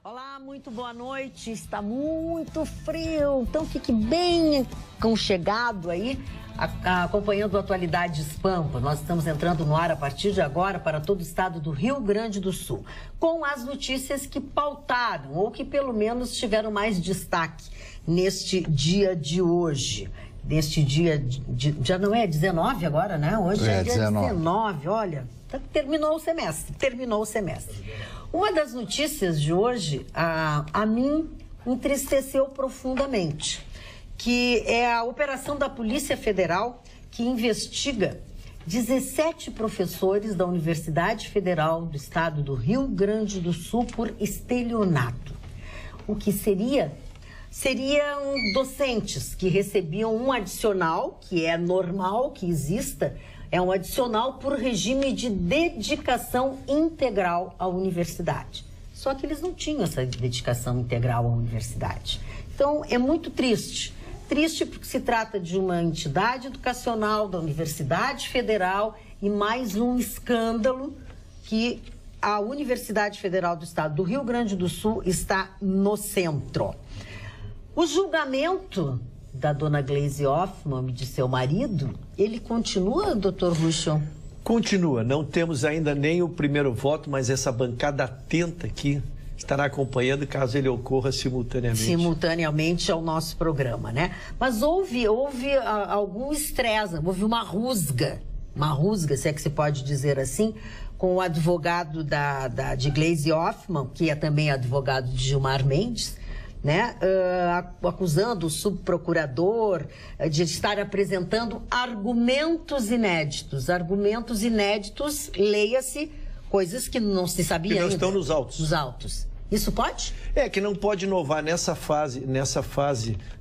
Olá, muito boa noite. Está muito frio, então fique bem aconchegado aí, acompanhando a Atualidades Pampa. Nós estamos entrando no ar a partir de agora para todo o estado do Rio Grande do Sul, com as notícias que pautaram ou que pelo menos tiveram mais destaque neste dia de hoje. Neste dia, já não é 19 agora, né? Hoje é dia 19, olha, terminou o semestre. Uma das notícias de hoje, a mim, entristeceu profundamente, que é a operação da Polícia Federal que investiga 17 professores da Universidade Federal do Estado do Rio Grande do Sul por estelionato. O que seriam docentes que recebiam um adicional, que é normal que exista, é um adicional por regime de dedicação integral à universidade. Só que eles não tinham essa dedicação integral à universidade. Então, é muito triste. Triste porque se trata de uma entidade educacional da Universidade Federal e mais um escândalo que a Universidade Federal do Estado do Rio Grande do Sul está no centro. O julgamento da dona Gleisi Hoffmann e de seu marido, ele continua, doutor Ruschel? Continua. Não temos ainda nem o primeiro voto, mas essa bancada atenta aqui estará acompanhando caso ele ocorra simultaneamente. Simultaneamente ao nosso programa, né? Mas houve algum estresse, houve uma rusga, se é que se pode dizer assim, com o advogado de Gleisi Hoffmann, que é também advogado de Gilmar Mendes, né, acusando o subprocurador de estar apresentando argumentos inéditos. Argumentos inéditos, leia-se, coisas que não se sabia ainda. Que não estão nos autos. Nos autos. Isso pode? É, que não pode inovar nessa fase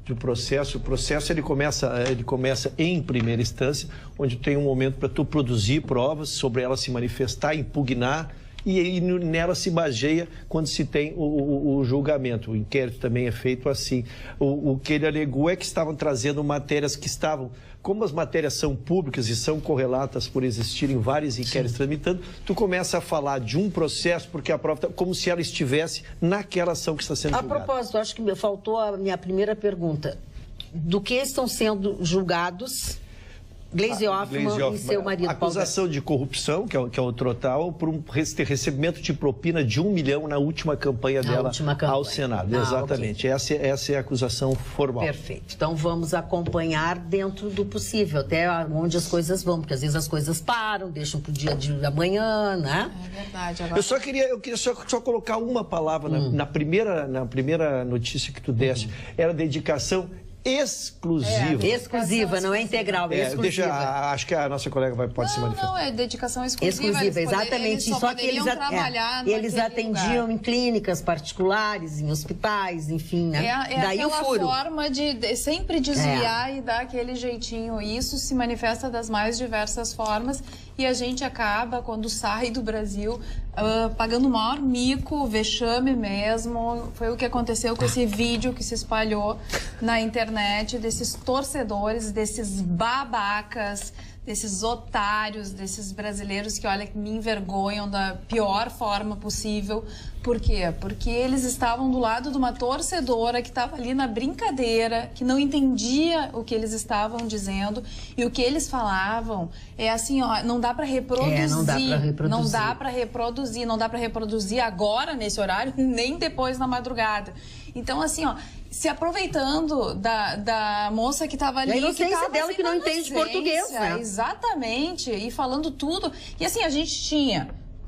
do processo. O processo ele começa em primeira instância, onde tem um momento para tu produzir provas, sobre ela se manifestar, impugnar, e aí nela se baseia quando se tem o julgamento. O inquérito também é feito assim. O que ele alegou é que estavam trazendo matérias que estavam... Como as matérias são públicas e são correlatas por existirem vários inquéritos tramitando, tu começa a falar de um processo, porque a prova está como se ela estivesse naquela ação que está sendo julgada. A propósito, acho que me faltou a minha primeira pergunta. Do que estão sendo julgados Gleisi Hoffmann e seu marido? Acusação de corrupção, que é o total, por recebimento de propina de R$1 milhão na última campanha dela ao Senado. Exatamente. Okay. Essa é a acusação formal. Perfeito. Então vamos acompanhar dentro do possível, até onde as coisas vão, porque às vezes as coisas param, deixam para o dia de amanhã, né? É verdade. Agora... Eu queria só colocar uma palavra na primeira notícia que tu deste. Era dedicação exclusiva. Exclusiva, não é integral, é exclusiva. Acho que a nossa colega pode se manifestar. Não, é dedicação exclusiva. Exclusiva, exatamente. Só que eles atendiam lugar. Em clínicas particulares, em hospitais, enfim, né? Daí o furo. Forma de sempre desviar e dar aquele jeitinho. Isso se manifesta das mais diversas formas e a gente acaba, quando sai do Brasil, pagando o maior mico, vexame mesmo. Foi o que aconteceu com esse vídeo que se espalhou na internet, desses torcedores, desses babacas, desses otários, desses brasileiros que, olha, que me envergonham da pior forma possível. Por quê? Porque eles estavam do lado de uma torcedora que estava ali na brincadeira, que não entendia o que eles estavam dizendo, e o que eles falavam é assim, ó, não dá para reproduzir. Não dá para reproduzir agora, nesse horário, nem depois na madrugada. Então, assim, ó, se aproveitando da moça que estava ali... E a inocência dela que não entende português, né? Exatamente, e falando tudo. E assim, a gente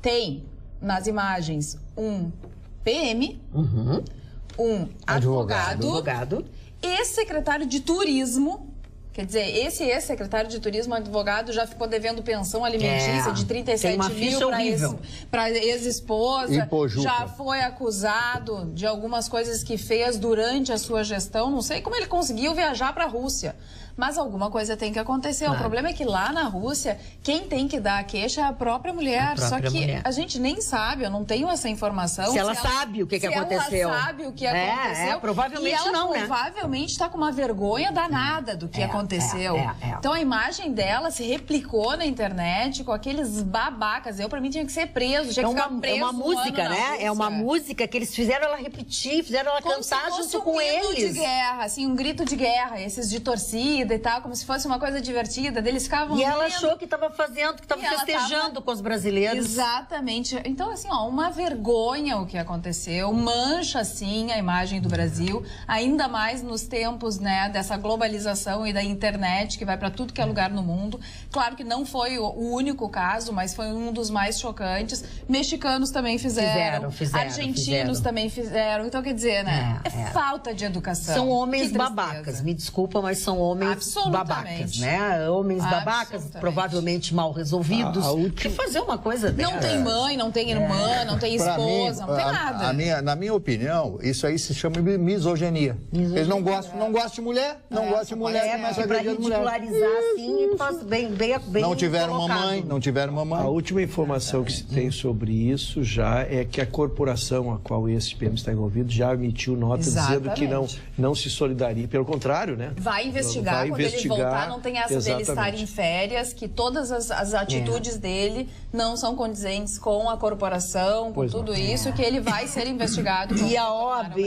tem nas imagens um PM, um advogado e secretário de turismo. Quer dizer, esse ex-secretário de turismo, advogado, já ficou devendo pensão alimentícia de 37 mil para ex-esposa. Já foi acusado de algumas coisas que fez durante a sua gestão. Não sei como ele conseguiu viajar para a Rússia. Mas alguma coisa tem que acontecer. O problema é que lá na Rússia, quem tem que dar a queixa é a própria mulher. Só que a gente nem sabe, eu não tenho essa informação. Se ela sabe o que aconteceu. Se ela sabe o que aconteceu. Provavelmente e ela não, provavelmente está com uma vergonha danada do que aconteceu. aconteceu. Então a imagem dela se replicou na internet com aqueles babacas. Pra mim, tinha que ser preso, tinha que ficar preso. É uma música, né? É uma música que eles fizeram ela repetir, fizeram ela cantar junto com eles. Um grito de guerra, assim, um grito de guerra, esses de torcida e tal, como se fosse uma coisa divertida. Eles ficavam E ela achou que estava fazendo, que estava festejando com os brasileiros. Exatamente. Então, assim, uma vergonha o que aconteceu, mancha, assim, a imagem do Brasil, ainda mais nos tempos, né, dessa globalização e da internet, que vai para tudo que é lugar no mundo. Claro que não foi o único caso, mas foi um dos mais chocantes. Mexicanos também fizeram. Argentinos também fizeram. Então, quer dizer, né, é falta de educação. São homens babacas, me desculpa, mas são homens babacas, né? Homens babacas, provavelmente mal resolvidos. Que fazer uma coisa dessa. Não tem mãe, não tem irmã, não tem esposa, não tem nada. Na minha opinião, isso aí se chama misoginia. Eles não gostam de mulher, não gostam de mulher, mas agredem mulher. Pra ridicularizar, assim, faz bem não tiveram uma mãe, A última informação que se tem sobre isso já é que a corporação a qual esse PM está envolvido já emitiu nota dizendo que não se solidariza. Pelo contrário, né? Vai investigar, quando ele voltar, não tem essa dele estar em férias, que todas as atitudes dele não são condizentes com a corporação, com tudo isso, que ele vai ser investigado. E a OAB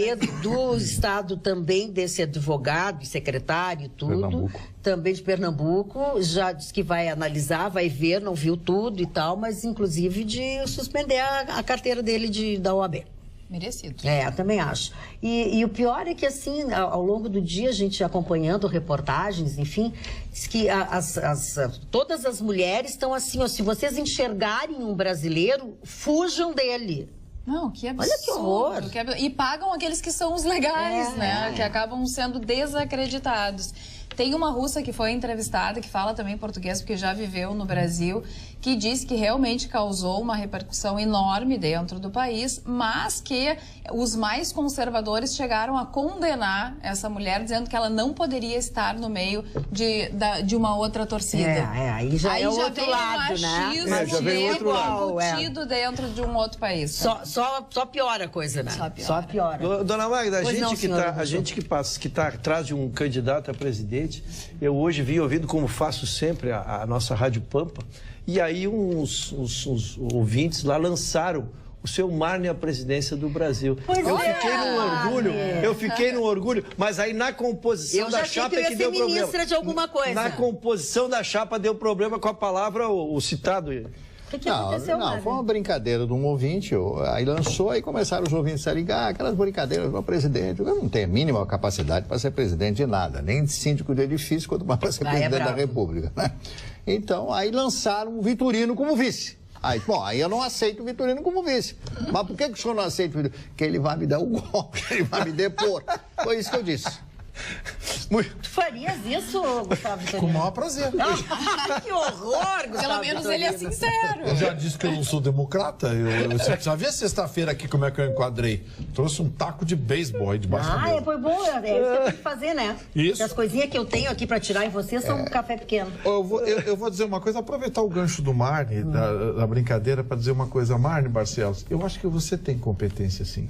do Estado também, desse advogado, secretário e tudo, também de Pernambuco, já disse que vai analisar, vai ver, não viu tudo e tal, mas inclusive de suspender a carteira dele da OAB. Merecido. Também acho. E o pior é que, assim, ao longo do dia, a gente acompanhando reportagens, enfim, diz que todas as mulheres estão assim, ó, se vocês enxergarem um brasileiro, fujam dele. Não, que absurdo. Olha que horror. E pagam aqueles que são os legais, né? Que acabam sendo desacreditados. Tem uma russa que foi entrevistada, que fala também português, porque já viveu no Brasil, que diz que realmente causou uma repercussão enorme dentro do país, mas que os mais conservadores chegaram a condenar essa mulher, dizendo que ela não poderia estar no meio de uma outra torcida. Aí já é o outro lado, né? Já vem outro lado. Embutido dentro de um outro país. Só piora a coisa, né? Só piora. Dona Magda, a gente que está atrás de um candidato a presidente, eu hoje vim ouvindo, como faço sempre, a nossa Rádio Pampa, e aí uns ouvintes lá lançaram o seu Marne à presidência do Brasil. Eu fiquei num orgulho, mas aí na composição da chapa é que deu problema. Ministra de alguma coisa. Na composição da chapa deu problema com a palavra, o citado. O que aconteceu, não, foi uma brincadeira de um ouvinte, aí lançou, aí começaram os ouvintes a ligar, aquelas brincadeiras do presidente, eu não tenho a mínima capacidade para ser presidente de nada, nem de síndico de edifício, quanto mais para ser presidente da República, né? Então, aí lançaram o Vitorino como vice. Aí eu não aceito o Vitorino como vice. Mas por que o senhor não aceita o Vitorino? Porque ele vai me dar o golpe, ele vai me depor. Foi isso que eu disse. Tu farias isso, Gustavo Vitorino? Com o maior prazer. Que horror, Gustavo. Pelo menos ele é sincero. Eu já disse que eu não sou democrata. Você já viu sexta-feira aqui como é que eu enquadrei? Trouxe um taco de beisebol aí debaixo da mesa. Foi bom. É isso que eu tenho que fazer, né? Isso. As coisinhas que eu tenho aqui pra tirar em você são um café pequeno. Eu vou dizer uma coisa, aproveitar o gancho do Marne, da brincadeira, para dizer uma coisa. Marne Barcelos, eu acho que você tem competência, sim.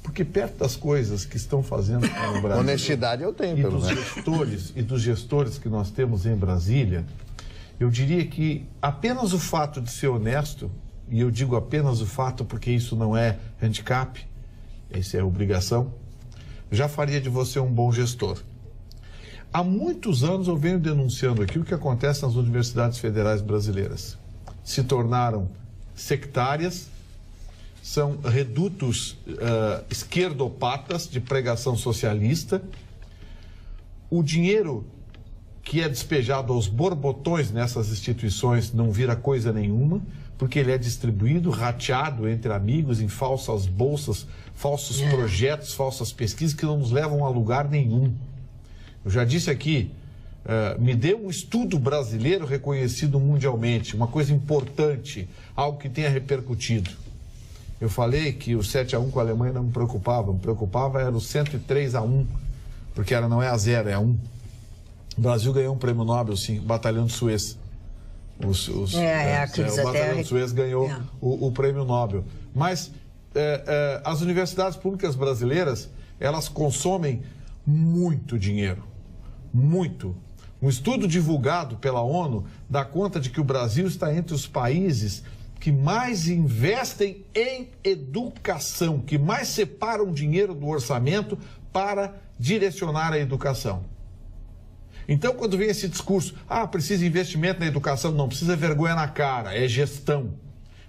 Porque perto das coisas que estão fazendo no Brasil... Honestidade eu tenho, pelo menos. E dos gestores que nós temos em Brasília, eu diria que apenas o fato de ser honesto, e eu digo apenas o fato porque isso não é handicap, isso é obrigação, já faria de você um bom gestor. Há muitos anos eu venho denunciando aqui o que acontece nas universidades federais brasileiras. Se tornaram sectárias, são redutos esquerdopatas de pregação socialista. O dinheiro que é despejado aos borbotões nessas instituições não vira coisa nenhuma, porque ele é distribuído, rateado entre amigos em falsas bolsas, falsos projetos, falsas pesquisas que não nos levam a lugar nenhum. Eu já disse aqui, me dê um estudo brasileiro reconhecido mundialmente, uma coisa importante, algo que tenha repercutido. Eu falei que o 7-1 com a Alemanha não me preocupava era o 103-1, porque não é a 0, é a 1. O Brasil ganhou um prêmio Nobel, sim, o Batalhão de Suez. O Batalhão de Suez ganhou o prêmio Nobel. Mas as universidades públicas brasileiras, elas consomem muito dinheiro, muito. Um estudo divulgado pela ONU dá conta de que o Brasil está entre os países que mais investem em educação, que mais separam dinheiro do orçamento para direcionar a educação. Então, quando vem esse discurso, precisa investimento na educação, não, precisa vergonha na cara, é gestão.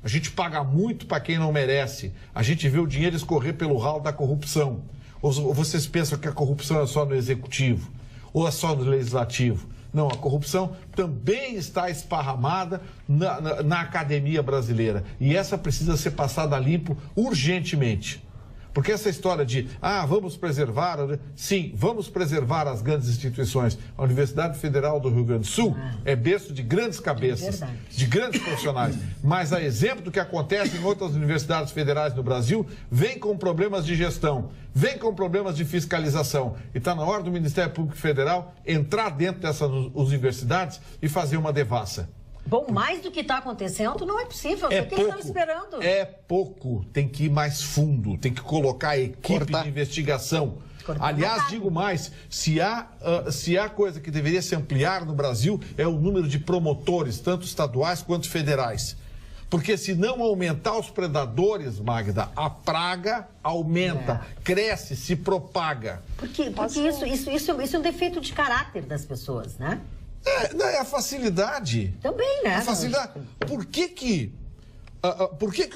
A gente paga muito para quem não merece, a gente vê o dinheiro escorrer pelo ralo da corrupção. Ou vocês pensam que a corrupção é só no executivo, ou é só no legislativo? Não, a corrupção também está esparramada na academia brasileira. E essa precisa ser passada a limpo urgentemente. Porque essa história de, vamos preservar... Sim, vamos preservar as grandes instituições. A Universidade Federal do Rio Grande do Sul é berço de grandes cabeças, de grandes profissionais. Mas, a exemplo do que acontece em outras universidades federais no Brasil, vem com problemas de gestão, vem com problemas de fiscalização. E está na hora do Ministério Público Federal entrar dentro dessas universidades e fazer uma devassa. Bom, mais do que está acontecendo não é possível. O que eles estão esperando? É pouco. Tem que ir mais fundo. Tem que colocar a equipe de investigação. Aliás, digo mais, se há coisa que deveria se ampliar no Brasil, é o número de promotores, tanto estaduais quanto federais. Porque se não aumentar os predadores, Magda, a praga aumenta, cresce, se propaga. Porque isso é um defeito de caráter das pessoas, né? É a facilidade. Também, né? A facilidade. Por que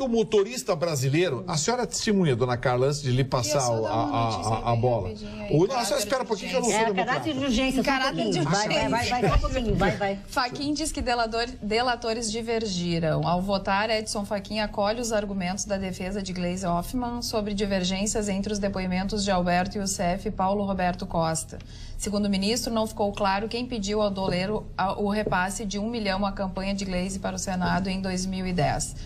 o motorista brasileiro... A senhora testemunha, dona Carla, antes de lhe passar a bola. Não, a senhora espera um pouquinho que eu não sou democrata. Caráter de urgência. Caráter de urgência. Vai, um pouquinho, vai. Fachin diz que delatores divergiram. Ao votar, Edson Fachin acolhe os argumentos da defesa de Gleisi Hoffmann sobre divergências entre os depoimentos de Alberto Youssef e Paulo Roberto Costa. Segundo o ministro, não ficou claro quem pediu ao doleiro o repasse de 1 milhão à campanha de Gleisi para o Senado em 2010.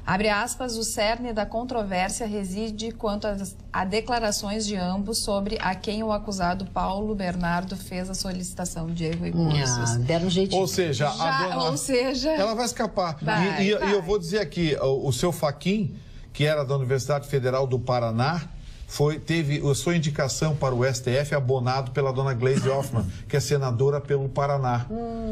Abre aspas, o cerne da controvérsia reside quanto a declarações de ambos sobre a quem o acusado Paulo Bernardo fez a solicitação de recursos. Deram um jeitinho. Ou seja, ela vai escapar. E eu vou dizer aqui, o seu Fachin, que era da Universidade Federal do Paraná, teve a sua indicação para o STF abonado pela dona Gleisi Hoffmann, que é senadora pelo Paraná.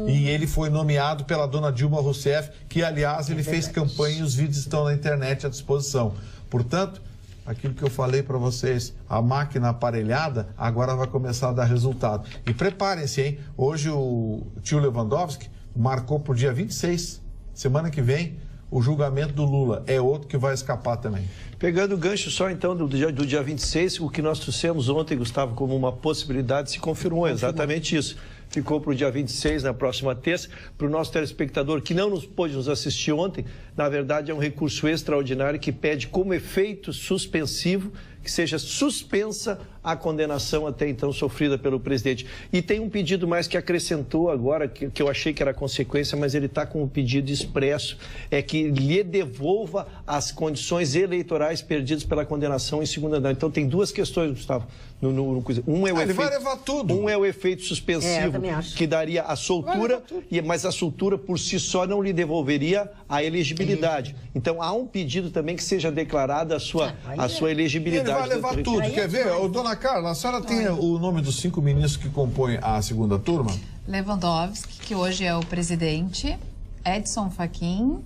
E ele foi nomeado pela dona Dilma Rousseff, que, aliás, ele fez campanha e os vídeos estão na internet à disposição. Portanto, aquilo que eu falei para vocês, a máquina aparelhada agora vai começar a dar resultado. E preparem-se, hein? Hoje o tio Lewandowski marcou para o dia 26, semana que vem, o julgamento do Lula. É outro que vai escapar também. Pegando o gancho só, então, do dia 26, o que nós trouxemos ontem, Gustavo, como uma possibilidade, se confirmou exatamente isso. Ficou para o dia 26, na próxima terça. Para o nosso telespectador que não pôde nos assistir ontem, na verdade é um recurso extraordinário que pede como efeito suspensivo que seja suspensa a condenação até então sofrida pelo presidente. E tem um pedido mais que acrescentou agora, que eu achei que era consequência, mas ele está com um pedido expresso, é que lhe devolva as condições eleitorais perdidas pela condenação em segunda andar. Então tem duas questões, Gustavo. Ele vai levar tudo. Um é o efeito suspensivo, que daria a soltura, mas a soltura por si só não lhe devolveria a elegibilidade. Então há um pedido também que seja declarada a sua elegibilidade. Ele vai levar tudo. Quer ver? Dona Carla, a senhora tem o nome dos 5 ministros que compõem a segunda turma? Lewandowski, que hoje é o presidente, Edson Fachin,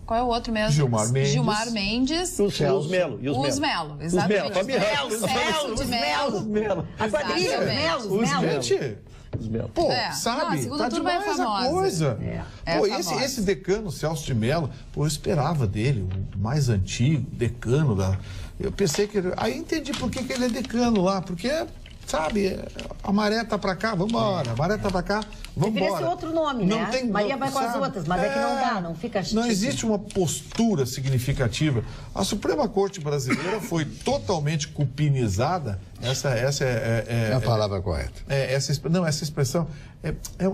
qual é o outro mesmo? Gilmar Mendes. Os Melo. Exatamente. Os Melo. A quadrilha, os Melo. Pô, sabe? Tá demais a coisa. Esse decano, Celso de Mello, eu esperava dele, o mais antigo, decano da... Eu pensei que... Aí entendi por que ele é decano lá, porque... Sabe, a maré tá pra cá, vambora. A maré tá pra cá, vambora. Deveria ser outro nome, não né? Maria vai com as outras, mas é que não dá, não fica... Não existe uma postura significativa. A Suprema Corte Brasileira foi totalmente cupinizada. Essa é a palavra correta. Essa expressão...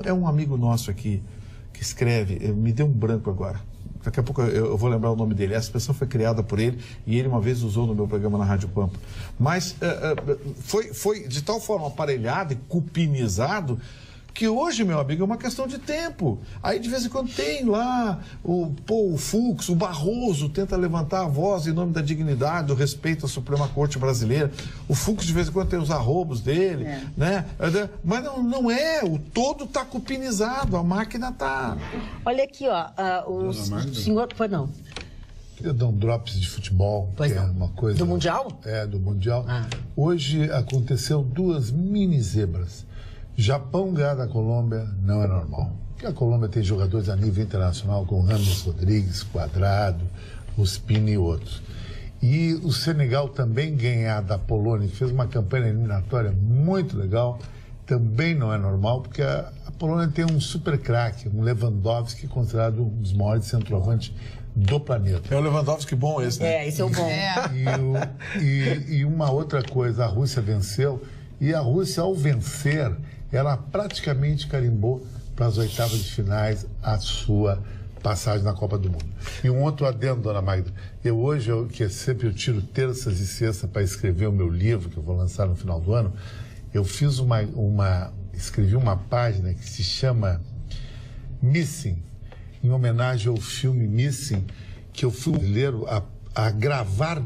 É um amigo nosso aqui que escreve, me deu um branco agora. Daqui a pouco eu vou lembrar o nome dele. Essa expressão foi criada por ele e ele uma vez usou no meu programa na Rádio Pampa. Mas foi de tal forma aparelhado e cupinizado Porque hoje, meu amigo, é uma questão de tempo. Aí, de vez em quando, tem lá o Fux, o Barroso, tenta levantar a voz em nome da dignidade, do respeito à Suprema Corte Brasileira. O Fux, de vez em quando, tem os arrobos dele, né? Mas não é, o todo está cupinizado, a máquina está... Olha aqui, ó, o senhor... Foi não. Queria dar um drops de futebol, pois que não. é uma coisa... Do Mundial? É, do Mundial. Hoje aconteceu 2 mini zebras. Japão ganhar da Colômbia não é normal. Porque a Colômbia tem jogadores a nível internacional, como Ramos Rodrigues, Quadrado, Ospina e outros. E o Senegal também ganhar da Polônia, que fez uma campanha eliminatória muito legal, também não é normal, porque a Polônia tem um super craque, um Lewandowski, considerado um dos maiores centroavantes do planeta. É o Lewandowski bom esse, né? Esse é o bom. E uma outra coisa, a Rússia venceu, e a Rússia, ao vencer, ela praticamente carimbou para as oitavas de finais a sua passagem na Copa do Mundo. E um outro adendo, dona Magda, que sempre eu tiro terças e sextas para escrever o meu livro, que eu vou lançar no final do ano, eu fiz escrevi uma página que se chama Missing, em homenagem ao filme Missing, que eu fui brasileiro a gravar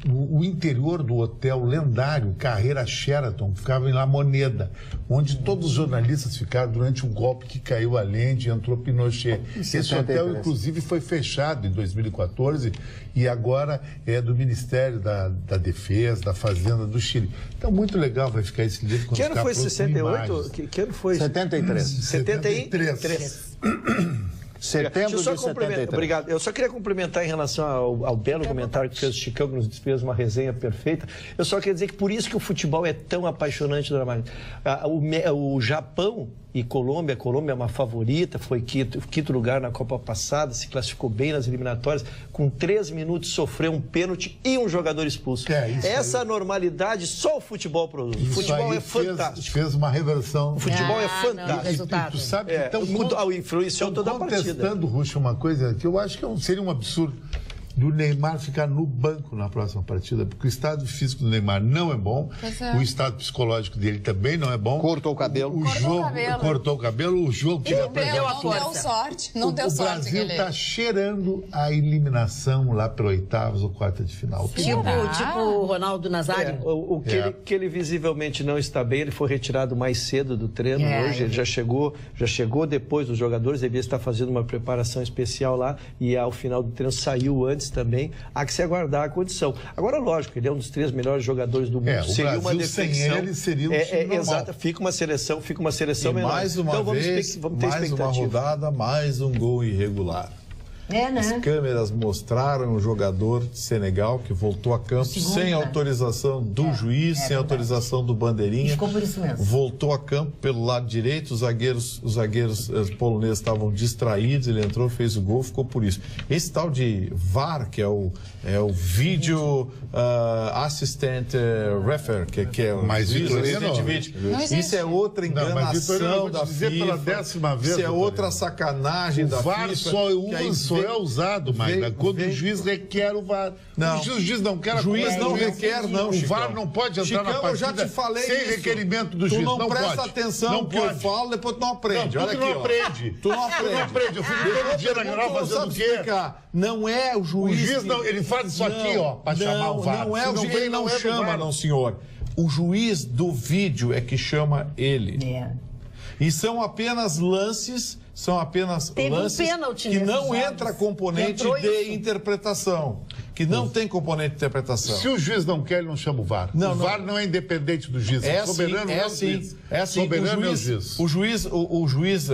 o interior do hotel lendário Carreira Sheraton, que ficava em La Moneda, onde todos os jornalistas ficaram durante um golpe que caiu a lente e entrou Pinochet. Esse hotel, inclusive, foi fechado em 2014 e agora é do Ministério da Defesa, da Fazenda do Chile. Então, muito legal vai ficar esse livro. Que ano foi 68? Que ano foi? 73. 73. Setembro de 73. Obrigado. Eu só queria complementar em relação ao belo comentário que fez o Chicão, que nos fez uma resenha perfeita. Eu só queria dizer que por isso que o futebol é tão apaixonante, dona Magda. O Japão e Colômbia, a Colômbia é uma favorita, foi quinto lugar na Copa passada, se classificou bem nas eliminatórias, com 3 minutos sofreu um pênalti e um jogador expulso. Essa normalidade só o futebol produz. O futebol é fantástico. Fez uma reversão. O futebol é fantástico. E tu sabe que influenciou toda a partida. Contestando, Ruxa, uma coisa que eu acho que seria um absurdo do Neymar ficar no banco na próxima partida, porque o estado físico do Neymar não é bom, o estado psicológico dele também não é bom. Cortou o cabelo. Cortou o cabelo, o jogo que não deu sorte. Não deu sorte. O Brasil está cheirando a eliminação lá para oitavas ou quarta de final. Tipo o Ronaldo Nazário? Que ele visivelmente não está bem, ele foi retirado mais cedo do treino hoje, ele já chegou depois dos jogadores, devia estar fazendo uma preparação especial lá e ao final do treino saiu antes também, há que se aguardar a condição. Agora, lógico, ele é um dos 3 melhores jogadores do mundo. Seria Brasil, uma definição. Sem ele seria um time normal. Exato, fica uma seleção menor. Mais uma então, vez, vamos ter mais uma rodada, mais um gol irregular. Né? As câmeras mostraram o jogador de Senegal que voltou a campo sem autorização do juiz, sem autorização do bandeirinha. Ficou por isso mesmo. Voltou a campo pelo lado direito, os zagueiros poloneses estavam distraídos, ele entrou, fez o gol, ficou por isso. Esse tal de VAR, que é o Video Assistant Referee, que é o mais vídeo. Isso é outra enganação da FIFA. Pela 10ª vez. Isso é outra sacanagem da FIFA. O VAR só é usado, Magda, quando o juiz requer o VAR. Não. O juiz não quer o juiz não requer, não, O VAR não pode entrar na partida eu já te falei sem isso. Requerimento do juiz. Tu não presta pode. atenção não no que eu falo, depois tu não aprende. Não, olha aqui, não aprende. Tu não aprende. Eu fico todo dia na grava fazendo o quê? Explicar. Não é o juiz. O juiz não, ele faz isso aqui, ó, para chamar o VAR. Não é o juiz, ele não chama, não, senhor. O juiz do vídeo é que chama ele. E são apenas lances, que não entra componente de interpretação. Que não tem componente de interpretação. Se o juiz não quer, ele não chama o VAR. O VAR não é independente do juiz. Soberano é o juiz. Soberano é o juiz. O juiz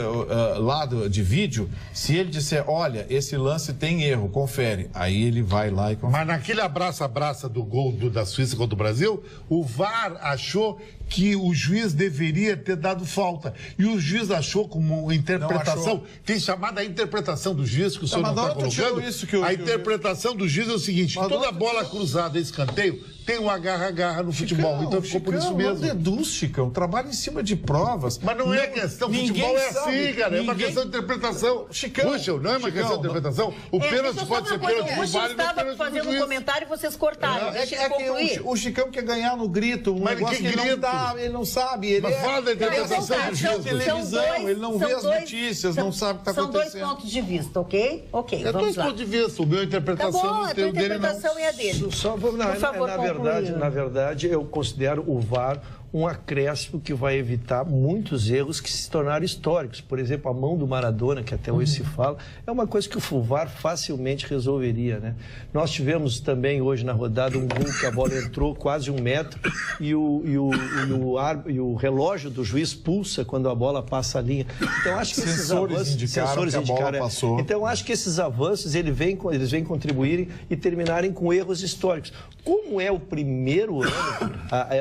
lá de vídeo, se ele disser, olha, esse lance tem erro, confere. Aí ele vai lá e confere. Mas naquele abraça-abraça do gol da Suíça contra o Brasil, o VAR achou que o juiz deveria ter dado falta. E o juiz achou como interpretação, tem chamada a interpretação do juiz, que o senhor não está colocando. A interpretação do juiz é o seguinte, toda bola cruzada, escanteio, tem um agarra-agarra no futebol. Então ficou por isso mesmo. Não deduz, Chicão. Trabalha em cima de provas. Mas não é questão. Futebol é assim, cara. É uma questão de interpretação. Chicão, Puxa, não é uma questão de interpretação. O pênalti pode ser pênalti pro VAR e não estava pênalti pro fazendo um juiz. comentário e vocês cortaram. Deixa ele concluir. O Chicão quer ganhar no grito. Mas negócio que ele não grito? dá, ele não sabe. Ele Mas fala da interpretação do juiz. televisão, ele não vê as notícias, não sabe o que está acontecendo. São 2 pontos de vista, ok? Ok, É vamos 2 lá. pontos de vista. O meu interpretação Tá bom, não a tem tua o dele, não. interpretação é a dele. Por favor, na verdade, eu considero o VAR um acréscimo que vai evitar muitos erros que se tornaram históricos. Por exemplo, a mão do Maradona, que até hoje se fala, é uma coisa que o VAR facilmente resolveria, né? Nós tivemos também hoje na rodada um gol que a bola entrou quase 1 metro e o relógio do juiz pulsa quando a bola passa a linha. Então acho que esses avanços, sensores indicaram que a bola passou. Então acho que esses avanços eles vêm contribuírem e terminarem com erros históricos. Como é o primeiro ano,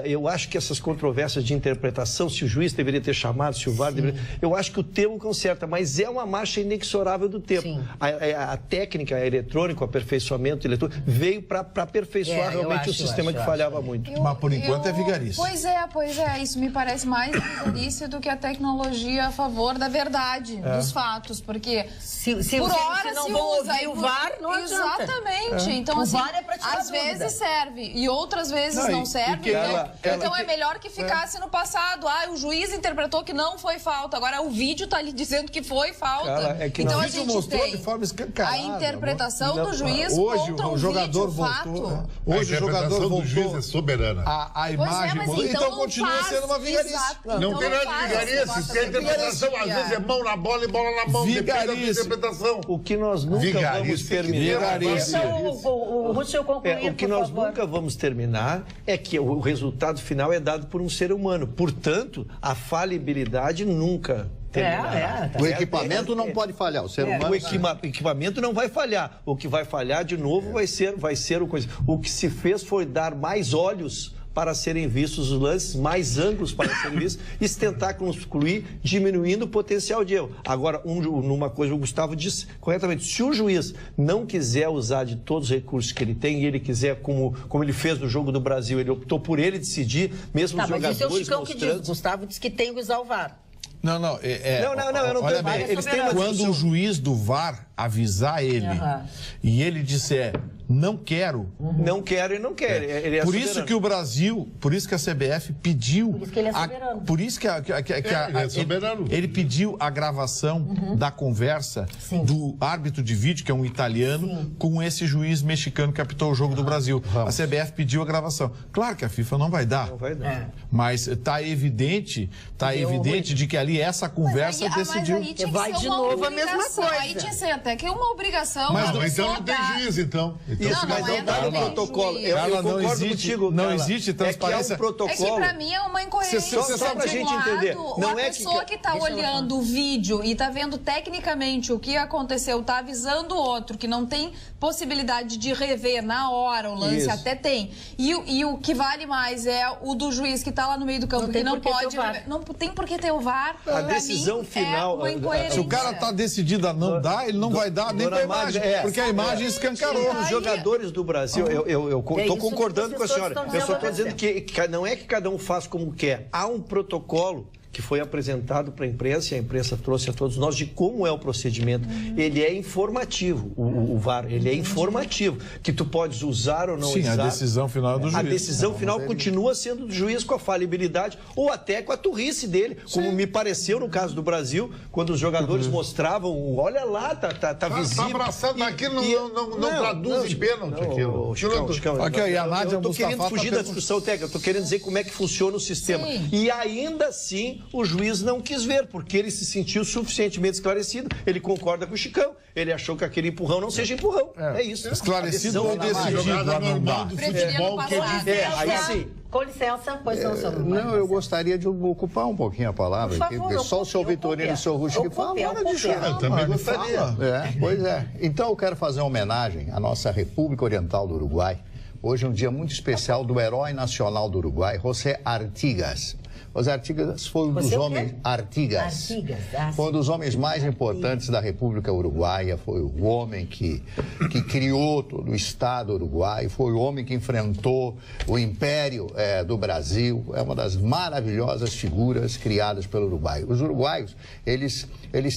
eu acho que essas controvérsias de interpretação, se o juiz deveria ter chamado, se o VAR deveria... Eu acho que o termo conserta, mas é uma marcha inexorável do tempo. A técnica, a eletrônica, o aperfeiçoamento eletrônico veio para aperfeiçoar realmente o sistema que falhava muito. Mas por enquanto é vigarice. Pois é. Isso me parece mais vigarice do que a tecnologia a favor da verdade, dos fatos. Porque por hora não se vão usa. ouvir o VAR, não adianta. Exatamente. Então, O assim, VAR é pra tirar às dúvida. vezes serve e outras vezes não serve. Então é melhor que ficasse no passado. O juiz interpretou que não foi falta. Agora o vídeo está lhe dizendo que foi falta. Então a vídeo gente mostrou tem de forma escancarada. a interpretação do juiz Hoje contra o um jogador vídeo voltou. fato. Hoje o jogador do juiz voltou. é soberana. A imagem mas mudou. Então não continua faz. sendo uma vigarice. Exato. Não Então tem nada de faz vigarice. esse Se a interpretação, negócio às vezes é mão na bola e bola na mão. Depende da interpretação. O que nós nunca vamos terminar... O Russell concluir, o que nós nunca vamos terminar é que o resultado final é dado por um ser humano. Portanto, a falibilidade nunca terminará. O equipamento não pode falhar. O ser humano... O equipamento não vai falhar. O que vai falhar, de novo, vai ser o coisa. O que se fez foi dar mais olhos para serem vistos os lances, mais ângulos para serem vistos, e se tentar concluir, diminuindo o potencial de erro. Agora, numa coisa, o Gustavo disse corretamente, se o juiz não quiser usar de todos os recursos que ele tem, e ele quiser, como ele fez no jogo do Brasil, ele optou por ele decidir, mesmo os jogadores mas isso é o Chicão mostrando... que diz. Gustavo disse que tem que usar o VAR. Eu não olha bem, eles têm quando o juiz do VAR avisar ele e ele disser não quero, não quero e não quer. Ele é por isso que o Brasil, por isso que a CBF pediu, por isso que ele é soberano. Por isso que ele é soberano. Ele pediu a gravação da conversa do árbitro de vídeo, que é um italiano, com esse juiz mexicano que apitou o jogo do Brasil. A CBF pediu a gravação. Claro que a FIFA não vai dar. Não vai dar. Mas está evidente de que ali essa conversa decidiu. Mas aí tinha que vai ser de uma novo a obrigação. mesma coisa. Aí tinha que ser até que é uma obrigação. Mas a então pessoa não tem dar. juiz, então. Isso, mas não dá no protocolo. Eu concordo contigo, não Carla. existe transparência. É que é um protocolo. É que pra mim é uma incoerência. Só pra gente entender. Não a é pessoa que tá olhando o vídeo e tá vendo tecnicamente o que aconteceu, tá avisando o outro que não tem possibilidade de rever na hora o lance, até tem. E o que vale mais é o do juiz que tá lá no meio do campo, que não pode... Não tem por que ter o VAR. A decisão final... Se o cara tá decidido a não dar, ele não vai dar nem com a imagem, porque a imagem escancarou. Os jogadores do Brasil, eu estou concordando com a senhora. Eu só estou dizendo que não é que cada um faz como quer. Há um protocolo que foi apresentado para a imprensa, e a imprensa trouxe a todos nós de como é o procedimento. Ele é informativo, o VAR, ele é informativo, que tu podes usar ou não usar. Sim, a decisão final é do juiz. A decisão final continua sendo do juiz com a falibilidade ou até com a turrice dele, como me pareceu no caso do Brasil, quando os jogadores mostravam, olha lá, tá visível. Tá abraçado, mas aquilo não traduz em pênalti aquilo. Chicão, eu estou querendo fugir da discussão técnica, eu estou querendo dizer como é que funciona o sistema. E ainda assim, o juiz não quis ver, porque ele se sentiu suficientemente esclarecido. Ele concorda com o Chicão. Ele achou que aquele empurrão não seja empurrão. É isso. Esclarecido ou decidido a não dar. Futebol que aí sim. Com licença, pois não, senhor. Não, eu gostaria de ocupar um pouquinho a palavra. Por favor, só o senhor Vitorino e o senhor Russo que falam. Eu também gostaria. Pois é. Então eu quero fazer uma homenagem à nossa República Oriental do Uruguai. Hoje é um dia muito especial do herói nacional do Uruguai, José Artigas. José Artigas foi um dos homens... Artigas. Foi um dos homens mais importantes da República Uruguaia, foi o homem que criou todo o Estado uruguaio, foi o homem que enfrentou o Império do Brasil, é uma das maravilhosas figuras criadas pelo Uruguai. Os uruguaios, eles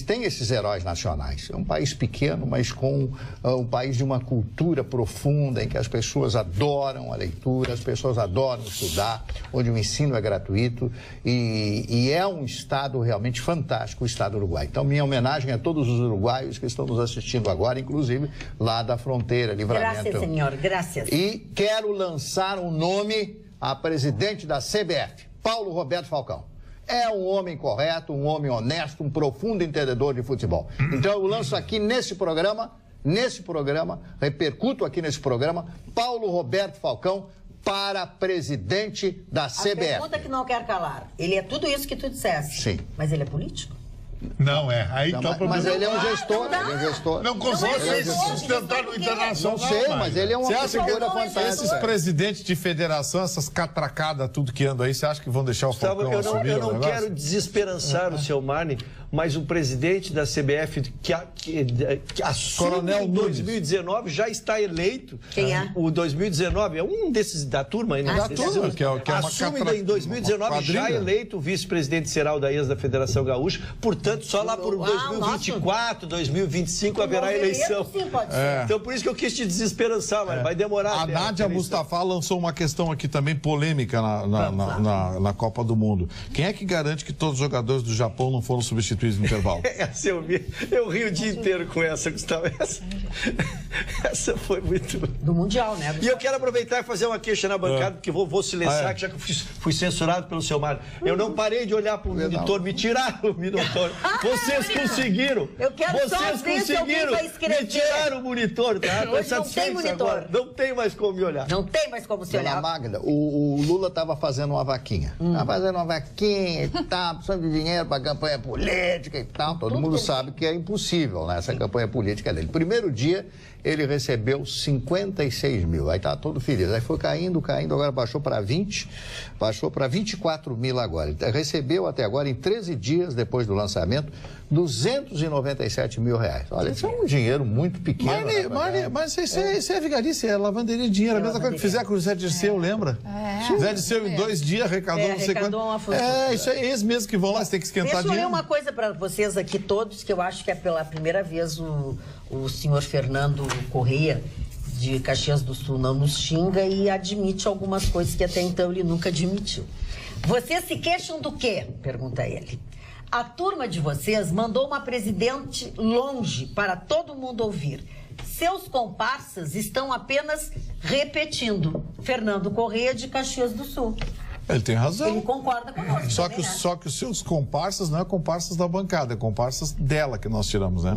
têm esses heróis nacionais. É um país pequeno, mas com um país de uma cultura profunda, em que as pessoas adoram a leitura, as pessoas adoram estudar, onde o ensino é gratuito e é um Estado realmente fantástico, o Estado uruguaio. Então, minha homenagem a todos os uruguaios que estão nos assistindo agora, inclusive lá da fronteira, Livramento. Graças, senhor, graças. E quero lançar um nome a presidente da CBF, Paulo Roberto Falcão. É um homem correto, um homem honesto, um profundo entendedor de futebol. Então eu lanço aqui nesse programa, repercuto aqui nesse programa, Paulo Roberto Falcão para presidente da CBF. A pergunta que não quer calar, ele é tudo isso que tu disseste. Sim. Mas ele é político? Não é. Aí Não, tá o mas problema. ele é um gestor, ele é um gestor. Não consegue se sustentar no internacional. Não sei, mas ele é uma Você acha figura que esses fantástica. presidentes de federação, essas catracadas, tudo que andam aí, você acha que vão deixar o Gustavo, Falcão assumir eu o não negócio? quero desesperançar o seu Marne, mas o presidente da CBF que assume Coronel em 2019 já está eleito. Quem é? O 2019 é um desses da turma. Né? Da turma, que é uma assume catra- em 2019 uma já quadrilha. eleito o vice-presidente geral da ex da Federação Gaúcha. Portanto, só lá por 2024, 2025 haverá eleição. Sim, pode ser. Então, por isso que eu quis te desesperançar, mas vai demorar. A até Nádia eleição. Mustafa lançou uma questão aqui também polêmica na Copa do Mundo. Quem é que garante que todos os jogadores do Japão não foram substituídos no intervalo? Essa eu ri o dia inteiro com essa, Gustavo. Essa foi muito... Do Mundial, né? E eu quero aproveitar e fazer uma queixa na bancada, porque vou silenciar, que já que eu fui censurado pelo seu Mário. Eu não parei de olhar para o monitor, me tiraram o monitor. Vocês conseguiram. Eu quero só Vocês ver se alguém conseguiram vai escrever. me tiraram o monitor, tá? Tô Hoje não tem satisfeito monitor. agora. Não tem mais como me olhar. Não tem mais como se Dona olhar. Magda, o Lula estava fazendo uma vaquinha. Estava fazendo uma vaquinha e tal, precisando de dinheiro para campanha política e tal. Todo mundo sabe que é impossível, né, essa campanha política dele. Primeiro dia, ele recebeu 56 mil. Aí tá todo feliz. Aí foi caindo, agora baixou para 20, baixou para 24 mil agora. Ele recebeu até agora, em 13 dias depois do lançamento, 297 mil reais. Olha, isso é um dinheiro muito pequeno. Mas isso é vigarice, é lavanderia de dinheiro. A mesma coisa que fizeram com o José Dirceu, lembra? O José Dirceu, em 2 dias, arrecadou não sei quanto. uma fortuna. Isso é eles mesmos que vão lá, você tem que esquentar Deixa eu ler dinheiro. uma coisa para vocês aqui todos, que eu acho que é pela primeira vez o senhor Fernando Correia, de Caxias do Sul, não nos xinga e admite algumas coisas que até então ele nunca admitiu. Vocês se queixam do quê? Pergunta ele. A turma de vocês mandou uma presidente longe para todo mundo ouvir. Seus comparsas estão apenas repetindo. Fernando Correia, de Caxias do Sul. Ele tem razão. Ele concorda conosco. Só também, que, né? só que os seus comparsas não é comparsas da bancada, é comparsas dela que nós tiramos, né?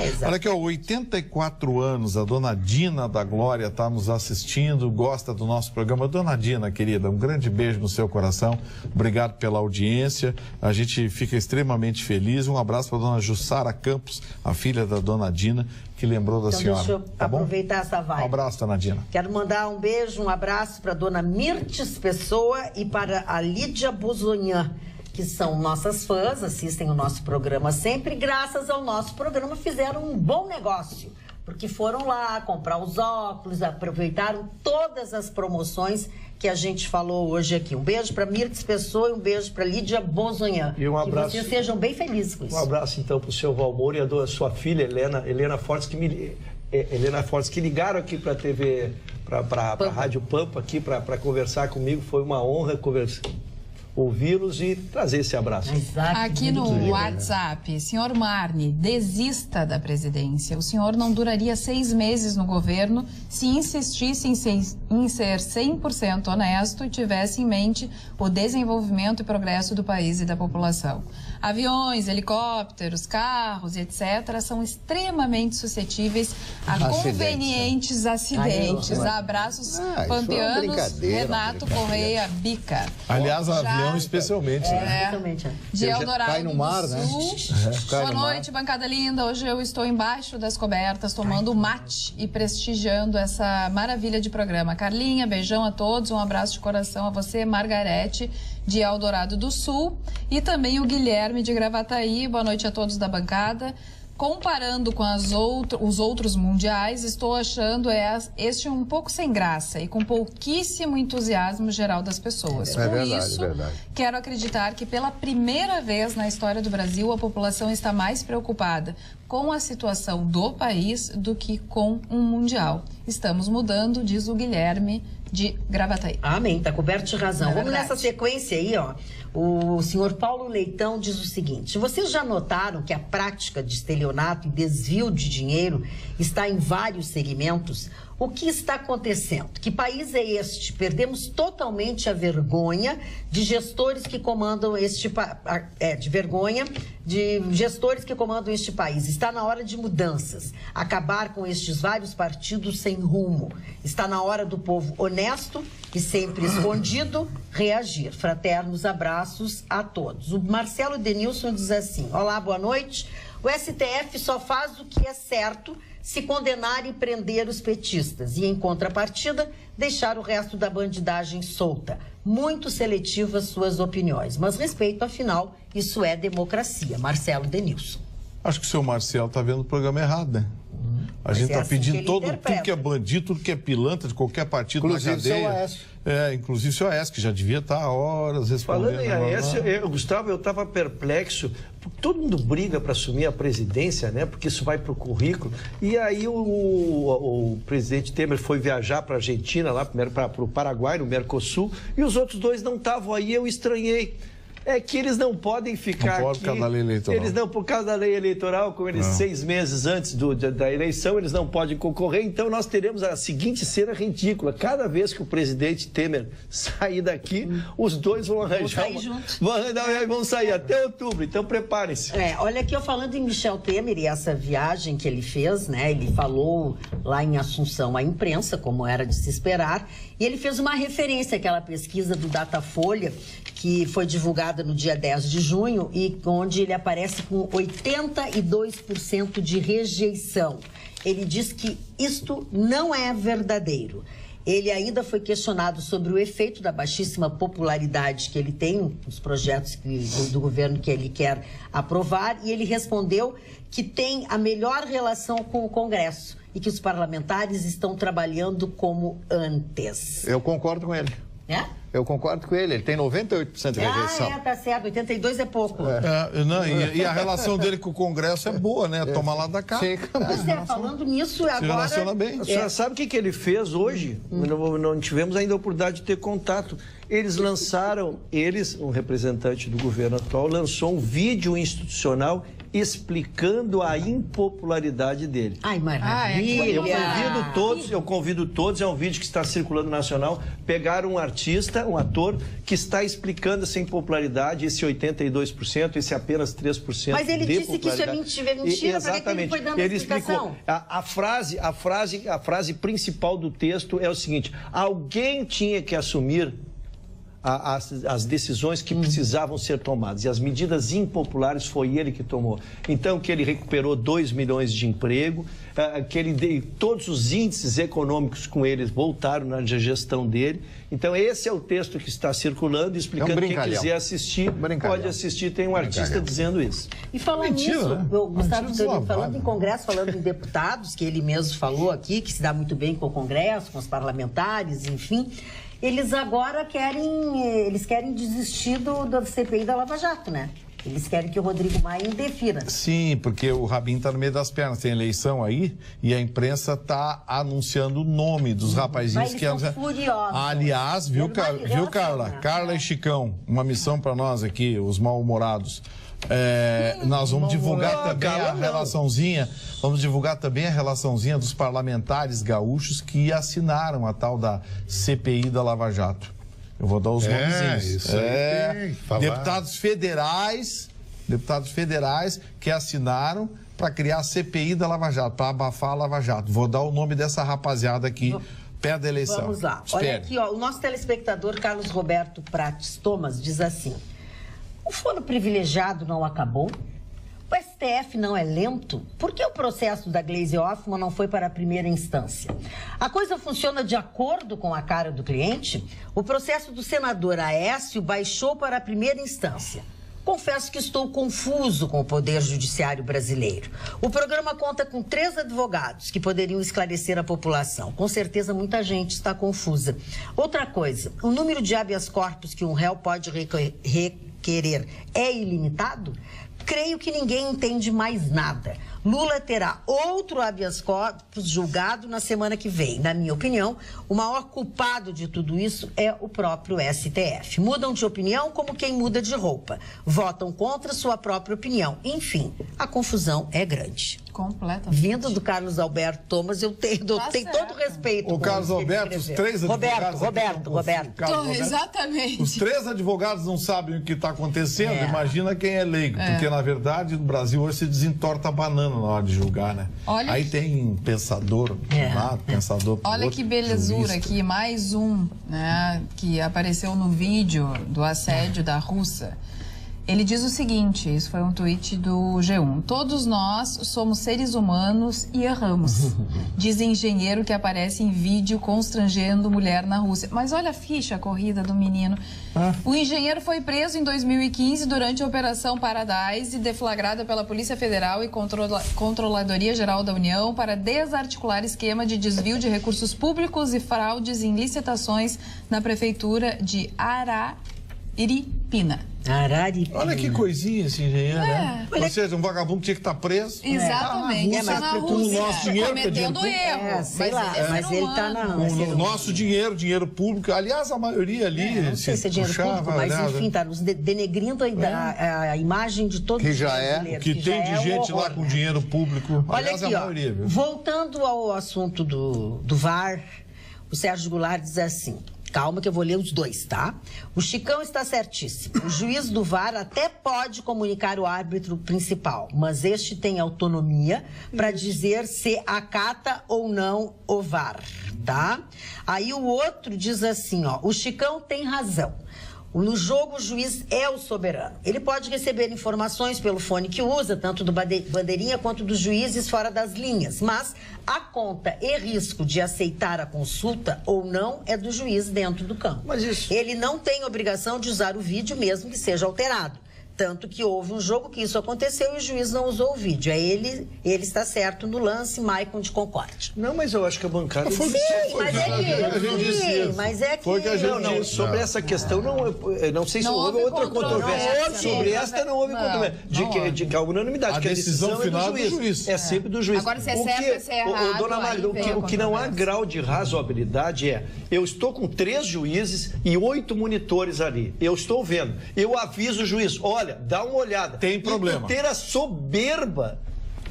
Exato. Olha aqui, ó, 84 anos, a dona Dina da Glória está nos assistindo, gosta do nosso programa. Dona Dina, querida, um grande beijo no seu coração, obrigado pela audiência, a gente fica extremamente feliz. Um abraço para a dona Jussara Campos, a filha da dona Dina, que lembrou da Então, senhora. deixa eu Tá bom? aproveitar essa vibe. Um abraço, dona Dina. Quero mandar um beijo, um abraço para dona Mirtes Pessoa e para a Lídia Bozonhan, que são nossas fãs, assistem o nosso programa sempre. Graças ao nosso programa fizeram um bom negócio, porque foram lá comprar os óculos, aproveitaram todas as promoções que a gente falou hoje aqui. Um beijo para Mirtes Pessoa e um beijo para Lídia Bozonhan. E um abraço. Que vocês sejam bem felizes com isso. Um abraço, então, para o seu Valmor e a sua filha, Helena Fortes, que ligaram aqui para a TV, para a Rádio Pampa, aqui para conversar comigo. Foi uma honra ouvi-los e trazer esse abraço. Aqui no WhatsApp, senhor Marne, desista da presidência. O senhor não duraria 6 meses no governo se insistisse em ser 100% honesto e tivesse em mente o desenvolvimento e progresso do país e da população. Aviões, helicópteros, carros, etc., são extremamente suscetíveis a convenientes acidentes. Abraços isso é uma pampeanos, brincadeira, Renato Correia Bica. Aliás, Já Milhão especialmente, né? Especialmente, De Eldorado cai no mar, do né? Sul. Cai Boa no mar. noite, bancada linda. Hoje eu estou embaixo das cobertas, tomando mate e prestigiando essa maravilha de programa. Carlinha, beijão a todos, um abraço de coração a você, Margarete, de Eldorado do Sul, e também o Guilherme de Gravataí. Boa noite a todos da bancada. Comparando com os outros mundiais, estou achando este um pouco sem graça e com pouquíssimo entusiasmo geral das pessoas. É Por verdade, isso, verdade. quero acreditar que pela primeira vez na história do Brasil, a população está mais preocupada com a situação do país do que com um mundial. Estamos mudando, diz o Guilherme de Gravataí. Amém, tá coberto de razão. É Vamos verdade. nessa sequência aí, ó. O senhor Paulo Leitão diz o seguinte: vocês já notaram que a prática de estelionato e desvio de dinheiro está em vários segmentos? O que está acontecendo? Que país é este? Perdemos totalmente a vergonha de gestores que comandam este país. Está na hora de mudanças, acabar com estes vários partidos sem rumo. Está na hora do povo honesto e sempre escondido reagir. Fraternos abraços a todos. O Marcelo Denilson diz assim: olá, boa noite. O STF só faz o que é certo se condenar e prender os petistas e, em contrapartida, deixar o resto da bandidagem solta. Muito seletivas suas opiniões, mas respeito, afinal, isso é democracia. Marcelo Denilson. Acho que o seu Marcelo está vendo o programa errado, né? A gente é está assim que pedindo ele tudo interpreta. que é bandido, tudo que é pilantra de qualquer partido Inclusive na cadeia. seu Aécio. Inclusive o seu Aécio, que já devia estar há horas respondendo. Falando em Aécio, Gustavo, eu estava perplexo, porque todo mundo briga para assumir a presidência, né? Porque isso vai para o currículo. E aí o presidente Temer foi viajar para a Argentina, lá para o Paraguai, no Mercosul, e os outros dois não estavam aí, eu estranhei. É que eles não podem ficar Não pode aqui. por causa da lei eleitoral. Eles não, por causa da lei eleitoral, como eles 6 meses antes da eleição, eles não podem concorrer. Então nós teremos a seguinte cena ridícula: cada vez que o presidente Temer sair daqui, os dois vão arranjar. sair juntos. Vão sair até outubro. Então preparem-se. Olha aqui, eu falando em Michel Temer e essa viagem que ele fez, né? Ele falou lá em Assunção à imprensa, como era de se esperar, e ele fez uma referência àquela pesquisa do Datafolha, que foi divulgada no dia 10 de junho e onde ele aparece com 82% de rejeição. Ele diz que isto não é verdadeiro. Ele ainda foi questionado sobre o efeito da baixíssima popularidade que ele tem, os projetos do governo que ele quer aprovar, e ele respondeu que tem a melhor relação com o Congresso e que os parlamentares estão trabalhando como antes. Eu concordo com ele. É? Eu concordo com ele. Ele tem 98% de rejeição. Tá certo. 82 é pouco. E a relação dele com o Congresso é boa, né? Toma lá da cá. Sim. Pois é, falando nisso, Se agora... relaciona bem. A senhora sabe o que ele fez hoje? Não tivemos ainda a oportunidade de ter contato. Eles lançaram, um representante do governo atual, lançou um vídeo institucional explicando a impopularidade dele. Ai, maravilha! Eu convido todos, é um vídeo que está circulando nacional, pegar um artista, um ator, que está explicando essa impopularidade, esse 82%, esse apenas 3% Mas ele de disse que isso é mentira, para que ele foi dando ele explicação? Explicou. A frase principal do texto é o seguinte: alguém tinha que assumir as decisões que precisavam ser tomadas. E as medidas impopulares foi ele que tomou. Então, que ele recuperou 2 milhões de emprego, todos os índices econômicos com eles voltaram na gestão dele. Então, esse é o texto que está circulando, explicando. Quem quiser assistir, pode assistir. Tem um artista dizendo isso. E falando nisso, Gustavo, falando em Congresso, falando em deputados, que ele mesmo falou aqui, que se dá muito bem com o Congresso, com os parlamentares, enfim... Eles agora querem desistir da CPI da Lava Jato, né? Eles querem que o Rodrigo Maia indefira. Sim, porque o rabinho está no meio das pernas. Tem eleição aí e a imprensa está anunciando o nome dos rapazinhos que... Eles são furiosos. Aliás, viu, Carla? Carla e Chicão, uma missão para nós aqui, os mal-humorados. Nós vamos divulgar também a relaçãozinha. Vamos divulgar também a relaçãozinha dos parlamentares gaúchos que assinaram a tal da CPI da Lava Jato. Eu vou dar os nomezinhos. Isso aí Deputados federais que assinaram para criar a CPI da Lava Jato, para abafar a Lava Jato. Vou dar o nome dessa rapaziada aqui Perde a eleição. Vamos lá. Espere. Olha aqui, ó, o nosso telespectador Carlos Roberto Prates Thomas diz assim: o foro privilegiado não acabou? O STF não é lento? Por que o processo da Gleisi Hoffmann não foi para a primeira instância? A coisa funciona de acordo com a cara do cliente? O processo do senador Aécio baixou para a primeira instância. Confesso que estou confuso com o Poder Judiciário brasileiro. O programa conta com 3 advogados que poderiam esclarecer a população. Com certeza muita gente está confusa. Outra coisa, o número de habeas corpus que um réu pode requerer é ilimitado? Creio que ninguém entende mais nada. Lula terá outro habeas corpus julgado na semana que vem. Na minha opinião, o maior culpado de tudo isso é o próprio STF. Mudam de opinião como quem muda de roupa. Votam contra sua própria opinião. Enfim, a confusão é grande. Completamente. Vindo do Carlos Alberto Thomas, eu tenho todo o respeito. O Carlos Alberto, os 3 advogados... Roberto. Exatamente. Os 3 advogados não sabem o que está acontecendo, É. Imagina quem é leigo. Porque, na verdade, no Brasil hoje se desentorta a banana na hora de julgar, né? Olha Aí que- tem pensador de lado, pensador pro Olha outro, que belezura jurista. aqui, mais um, né, que apareceu no vídeo do assédio da Rússia. Ele diz o seguinte, isso foi um tweet do G1. Todos nós somos seres humanos e erramos. Diz engenheiro que aparece em vídeo constrangendo mulher na Rússia. Mas olha a ficha, a corrida do menino. O engenheiro foi preso em 2015 durante a Operação Paradise, deflagrada pela Polícia Federal e Controladoria Geral da União para desarticular esquema de desvio de recursos públicos e fraudes em licitações na Prefeitura de Araripina. Araripina. Olha que coisinha esse engenheiro, né? Olha- Ou seja, um vagabundo tinha que estar preso. Exatamente. É, mas na com o Rússia, nosso dinheiro, cometendo que é dinheiro erro. sei lá, é mas ser ele tá na... humano. Com o nosso dinheiro público. Aliás, a maioria ali Não sei se é dinheiro puxava, público, mas né? enfim, está nos denegrindo a imagem de todos Que os já é, brasileiros. que tem já de é um gente horror, lá com né? dinheiro público. Olha Aliás, aqui, a ó, maioria, viu? voltando ao assunto do VAR, o Sérgio Goulart diz assim, calma que eu vou ler os dois, tá? O Chicão está certíssimo. O juiz do VAR até pode comunicar o árbitro principal, mas este tem autonomia para dizer se acata ou não o VAR, tá? Aí o outro diz assim, ó, o Chicão tem razão. No jogo, o juiz é o soberano. Ele pode receber informações pelo fone que usa, tanto do bandeirinha quanto dos juízes fora das linhas. Mas a conta e risco de aceitar a consulta ou não é do juiz dentro do campo. Mas isso- Ele não tem obrigação de usar o vídeo mesmo que seja alterado. Tanto que houve um jogo que isso aconteceu e o juiz não usou o vídeo. Aí ele está certo no lance, Maicon de Concórdia. Não, mas eu acho que a bancada... Sim, mas é que... Foi que a gente Não, não, sobre essa questão, não sei se Não houve houve outra controvérsia. controvérsia. Sobre esta não houve Não, controvérsia. De que a unanimidade, A que a decisão decisão final é do juiz. É sempre do juiz. Agora, se é O certo que- ou se é errado, Dona aí Magda, vem a o que não há controvérsia. grau de razoabilidade é, eu estou com 3 juízes e 8 monitores ali. Eu estou vendo. Eu aviso o juiz, olha, dá uma olhada. Tem E problema. tu ter a soberba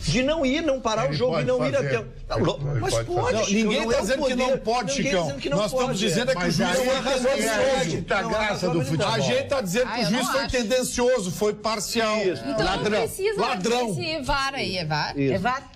de não parar Ele o jogo e pode não ir fazer. até... Não, Ele mas pode pode, fazer. Não, Chicão, ninguém não está é o dizendo que poder. não pode, Ninguém Chicão. dizendo que não Nós estamos pode. dizendo é que o Mas juiz aí foi é tendencioso. a graça do futebol. A gente está dizendo que o eu juiz não foi acho. tendencioso, foi parcial. Então Ladrão. não precisa Ladrão. desse VAR aí, é VAR? É VAR?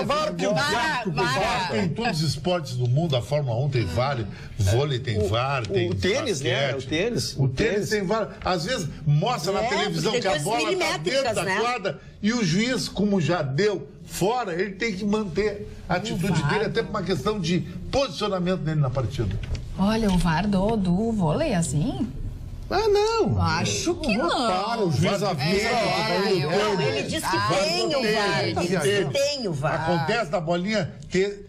VAR que o VAR tem em todos os esportes do mundo, a Fórmula 1 tem VAR, vôlei tem VAR, tem tênis, né? basquete. O tênis. O tênis tem VAR. Às vezes mostra na É, televisão porque que a tem bola coisas está dentro milimétricas, da né? quadra e o juiz, como já deu fora, ele tem que manter a atitude dele até por uma questão de posicionamento dele na partida. Olha, o VAR do vôlei, assim? Ah, não. Acho que não. Para, o juiz avisa. Não, ele diz que tem o VAR. Ele diz que tem o VAR. Acontece da bolinha ter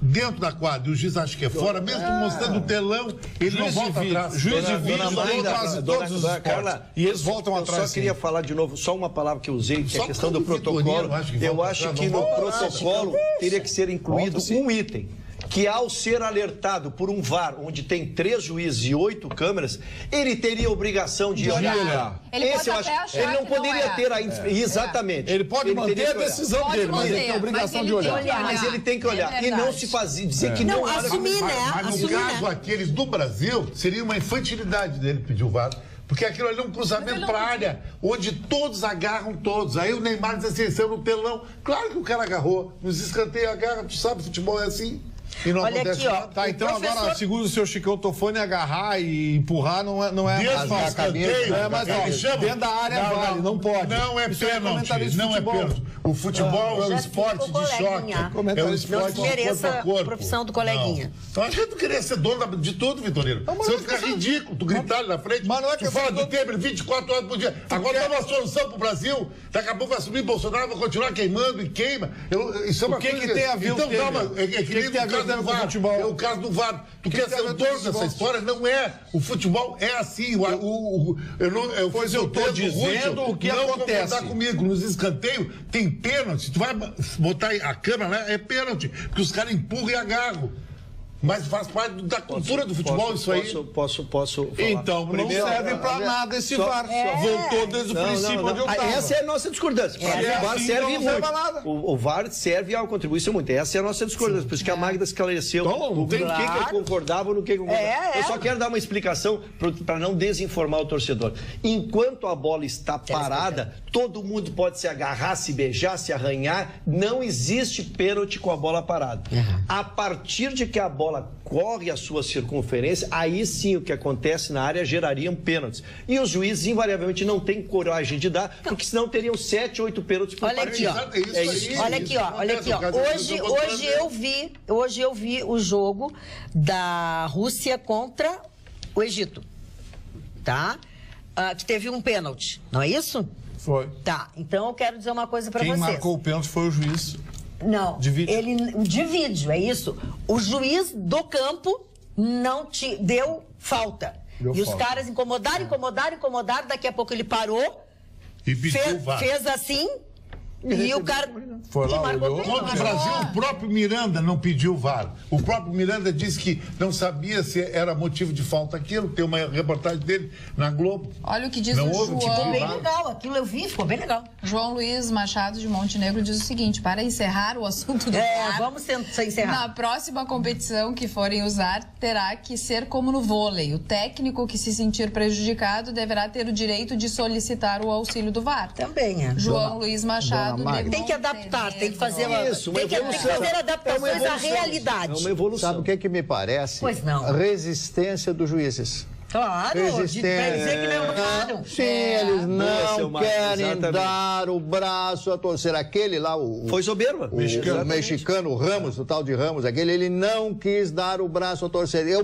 dentro da quadra e o juiz acha que é fora, mesmo mostrando o telão, ele não volta atrás. Juiz de Dona vídeo Magda, quase dona- todos os dona esportes. Carla, E eles voltam Eu atrás. só queria falar de novo, só uma palavra que eu usei, que é Só a questão por do causa de protocolo. figurinha, eu acho que Eu volta acho atrás, que não no volta nada, protocolo teria que ser incluído Volta, sim. um item. Que ao ser alertado por um VAR, onde tem 3 juízes e 8 câmeras, ele teria a obrigação de olhar. Ele pode eu até acho, achar ele não que não poderia é. ter a... Exatamente. Ele pode manter teria a que olhar. decisão Pode dele, mas ele manter, tem a obrigação mas de ele tem olhar. que olhar. Mas ele tem que É olhar. E não verdade. se fazer, dizer que Não, não olha. assumir, né? Mas no Assumir, caso, né? aqueles do Brasil, seria uma infantilidade dele pedir o VAR. Porque aquilo ali é um cruzamento para a área, onde todos agarram todos. Aí o Neymar diz assim, saiu no telão. Claro que o cara agarrou. Nos escanteios agarra, tu sabe, futebol é assim. E não Olha acontece aqui, ó. nada. Tá, então professor... agora, segundo o seu Chicão Tofone, agarrar e empurrar não é Desde mais o escanteio, é mais ele chama- dentro da área vale, não pode. Não é Isso pênalti, comentarista de não é futebol. pênalti. O futebol é um Já esporte ficou de choque. coleguinha. É um Não esporte de desmereça corpo a corpo. a profissão do coleguinha. Não. Então a gente não queria ser dono de tudo, Vitorino. mas Você não é fica questão- ridículo, tu gritar ali na frente. Mas não é tu questão fala de- de Temer 24 horas por dia. Agora dá uma solução pro Brasil. Daqui a pouco vai assumir Bolsonaro, vai continuar queimando e queima. Isso é uma O que coisa... que tem a ver o Então, Temer? calma, é que que nem tem a o ver caso do com VAR. futebol? É o caso do VAR. Tu que quer tem a ser ver o com dono futebol? dessa história? Não é. O futebol é assim. Pois eu tô dizendo o que não acontece. concordar comigo. Nos escanteios tem pênalti. Tu vai botar a câmera lá, é pênalti. Porque os caras empurram e agarram. Mas faz parte da cultura do futebol isso aí. Posso falar. Então, Primeiro, não serve pra nada esse VAR. Voltou desde o princípio onde eu estava. Essa é a nossa discordância. Para mim, o VAR assim, serve então não serve muito. pra nada. O VAR serve a contribuir muito. Essa é a nossa discordância. Por isso que a Magda esclareceu Então, no que eu claro. concordava ou no que eu concordava. Eu só quero dar uma explicação para não desinformar o torcedor. Enquanto a bola está parada, todo mundo pode se agarrar, se beijar, se arranhar. Não existe pênalti com a bola parada. A partir de que a bola corre a sua circunferência, aí sim o que acontece na área geraria pênaltis. E os juízes invariavelmente não têm coragem de dar, porque senão teriam 7, 8 pênaltis por Olha aqui, ó. partida. É isso aí. Olha aqui, ó. Olha aqui, ó. Hoje eu vi o jogo da Rússia contra o Egito, tá? Que teve um pênalti, não é isso? Foi. Tá. Então eu quero dizer uma coisa pra Quem vocês. marcou o pênalti foi o juiz. Não, De vídeo. de vídeo, é isso. O juiz do campo não te deu falta. Deu e falta. os caras incomodaram, daqui a pouco ele parou, E pediu o VAR. fez assim, e o cara... Foi lá, e marcou olhou. pênalti. Contra o Brasil, o próprio Miranda não pediu VAR. O próprio Miranda disse que não sabia se era motivo de falta aquilo. Tem uma reportagem dele na Globo. Olha o que diz Não o houve, Ficou bem João. legal, aquilo eu vi, ficou bem legal. João Luiz Machado de Montenegro diz o seguinte: para encerrar o assunto do VAR, Vamos encerrar. na próxima competição que forem usar, terá que ser como no vôlei. O técnico que se sentir prejudicado deverá ter o direito de solicitar o auxílio do VAR. Também é. João Luiz Machado de Magda. Tem que adaptar, tem que fazer uma, Isso, uma tem que evolução. fazer adaptações à realidade. É uma evolução. Sabe o que me parece? Pois não. A resistência dos juízes. Claro, pra dizer que não erraram. Sim, eles Boa, seu não Marcos, querem exatamente. dar o braço a torcer. Aquele lá, o Foi soberba. mexicano, o Ramos, o tal de Ramos, ele não quis dar o braço a torcer. Eu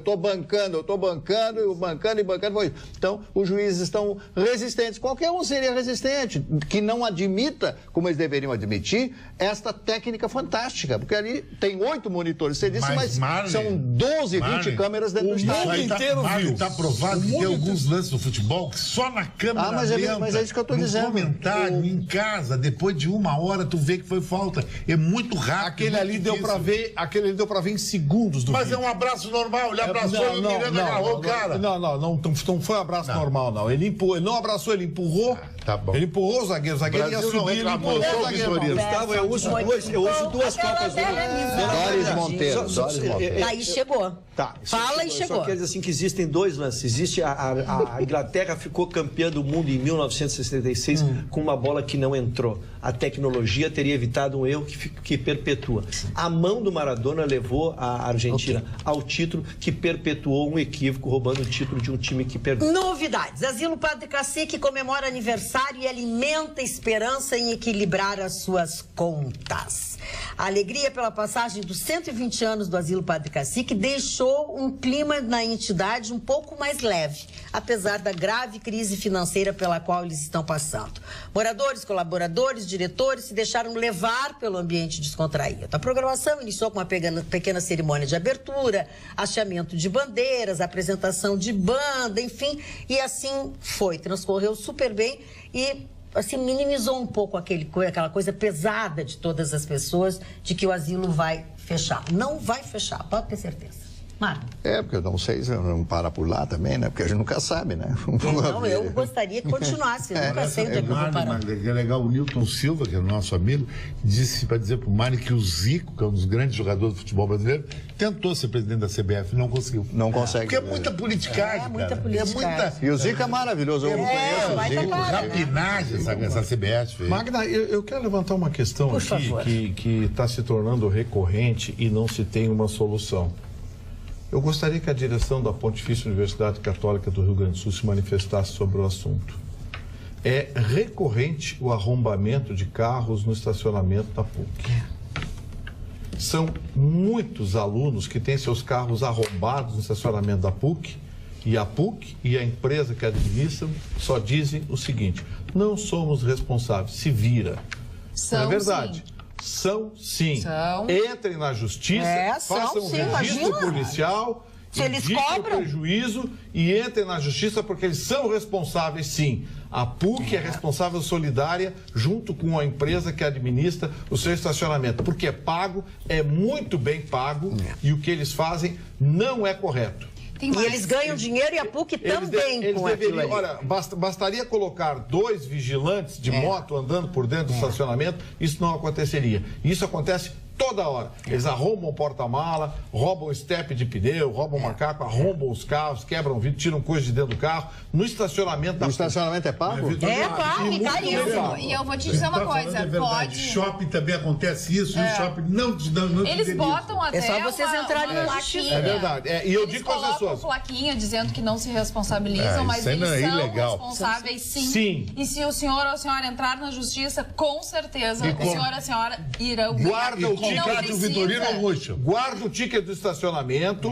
tô bancando, e bancando. Foi. Então, os juízes estão resistentes. Qualquer um seria resistente, que não admita, como eles deveriam admitir, esta técnica fantástica. Porque ali tem 8 monitores, você disse, mas Marley, são 12, 20 câmeras dentro do estádio. mundo inteiro viu. Está provado que tem alguns lances do futebol que só na câmera Mas é lenta, isso que eu tô no dizendo. comentário, em casa, depois de 1 hora, tu vê que foi falta. É muito rápido. Aquele ali deu difícil. pra ver em segundos do Mas vídeo. é um abraço normal, ele abraçou e o Miranda agarrou o cara. Não foi um abraço normal, não. Ele não abraçou, ele empurrou. Tá bom. Ele empurrou o zagueiro. O zagueiro ia Brasil não subir, ele reclamou, empurrou só o o zagueiro. Vitorino. Gustavo, eu uso duas Aquela copas do velha amizade. Doris Monteiro, Doris Monteiro. Aí chegou. Tá. Fala e chegou. Só quer dizer assim que existem dois lances. Existe a Inglaterra ficou campeã do mundo em 1966 com uma bola que não entrou. A tecnologia teria evitado um erro que perpetua. A mão do Maradona levou a Argentina ao título que perpetuou um equívoco, roubando o título de um time que perdeu. Novidades. Asilo Padre Cacique comemora aniversário e alimenta esperança em equilibrar as suas contas. A alegria pela passagem dos 120 anos do Asilo Padre Cacique deixou um clima na entidade um pouco mais leve, apesar da grave crise financeira pela qual eles estão passando. Moradores, colaboradores, diretores se deixaram levar pelo ambiente descontraído. A programação iniciou com uma pequena cerimônia de abertura, hasteamento de bandeiras, apresentação de banda, enfim, e assim foi. Transcorreu super bem e assim, minimizou um pouco aquela coisa pesada de todas as pessoas de que o asilo vai fechar. Não vai fechar, pode ter certeza. Marco. Porque eu não sei se não para por lá também, né? Porque a gente nunca sabe, né? Não, eu gostaria que continuasse. Eu nunca sei onde é que eu vou parar. É legal, o Nilton Silva, que é o nosso amigo, disse para dizer para o Mário que o Zico, que é um dos grandes jogadores do futebol brasileiro, tentou ser presidente da CBF, não conseguiu. Não consegue. Porque é muita politicagem, muita politicagem. E o Zico é maravilhoso. Eu conheço o Zico. Rapinagem essa CBF. Magda, eu quero levantar uma questão Por aqui favor. que está se tornando recorrente e não se tem uma solução. Eu gostaria que a direção da Pontifícia Universidade Católica do Rio Grande do Sul se manifestasse sobre o assunto. É recorrente o arrombamento de carros no estacionamento da PUC. São muitos alunos que têm seus carros arrombados no estacionamento da PUC, e a PUC e a empresa que administram só dizem o seguinte: não somos responsáveis, se vira. São, Não é verdade? sim. São sim. São. Entrem na justiça, São, façam um sim, registro imagina. policial, Se eles indiquem o cobram. prejuízo e entrem na justiça porque eles são responsáveis sim. A PUC é responsável solidária junto com a empresa que administra o seu estacionamento, porque é pago, é muito bem pago e o que eles fazem não é correto. Tem E mais. eles ganham dinheiro e a PUC também Eles com aquilo ali. olha, bastaria colocar 2 vigilantes de moto andando por dentro do estacionamento, isso não aconteceria. Isso acontece toda hora. Eles arrombam o porta-mala, roubam o step de pneu, roubam o macaco, arrombam os carros, quebram vidro, tiram coisa de dentro do carro. No estacionamento da O estacionamento é pago? É pago, muito caríssimo. E eu vou te dizer uma Tá falando coisa, a verdade. pode... Shopping também acontece isso, e o shopping não te Eles indeniza. botam até É só vocês entrarem na plaquinha. justiça. É verdade. E eu Eles digo para as colocam pessoas. plaquinha dizendo que não se responsabilizam, mas isso aí eles não é são ilegal. responsáveis sim. Sim. E se o senhor ou a senhora entrar na justiça, com certeza o senhor ou a senhora irão Guarda o E não Contrato o Vitorino Roxo. Guarda o ticket do estacionamento,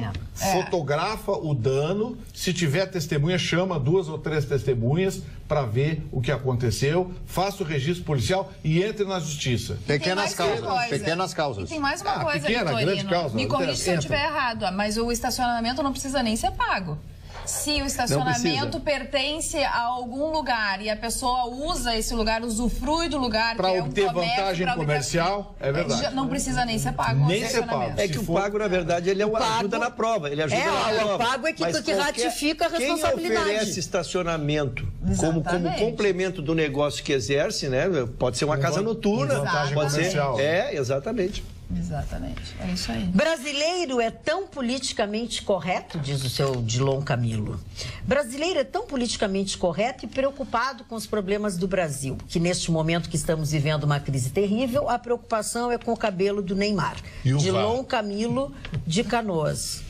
fotografa o dano. Se tiver testemunha, chama 2 ou 3 testemunhas para ver o que aconteceu, faça o registro policial e entre na justiça. Pequenas Tem mais uma causas. coisa. Pequenas causas. E tem mais uma coisa, pequena, Vitorino. grande causa, Me corrija se eu entra. estiver errado, mas o estacionamento não precisa nem ser pago. Se o estacionamento pertence a algum lugar e a pessoa usa esse lugar, usufrui do lugar, Para que é um obter comércio, vantagem pra obter- comercial, é verdade. Não precisa nem ser pago. Nem o ser estacionamento. pago. É que Se o for- pago, na verdade, ele ajuda na prova. Ele ajuda na o prova. pago é que Mas ratifica a responsabilidade. Quem oferece estacionamento como Exatamente. complemento do negócio que exerce, né? Pode ser uma casa noturna, vantagem pode ser. comercial. Exatamente. Exatamente, é isso aí. Brasileiro é tão politicamente correto, diz o seu Dilon Camilo. Brasileiro é tão politicamente correto e preocupado com os problemas do Brasil, que neste momento que estamos vivendo uma crise terrível, a preocupação é com o cabelo do Neymar. E o Dilon VAR? Camilo de Canoas.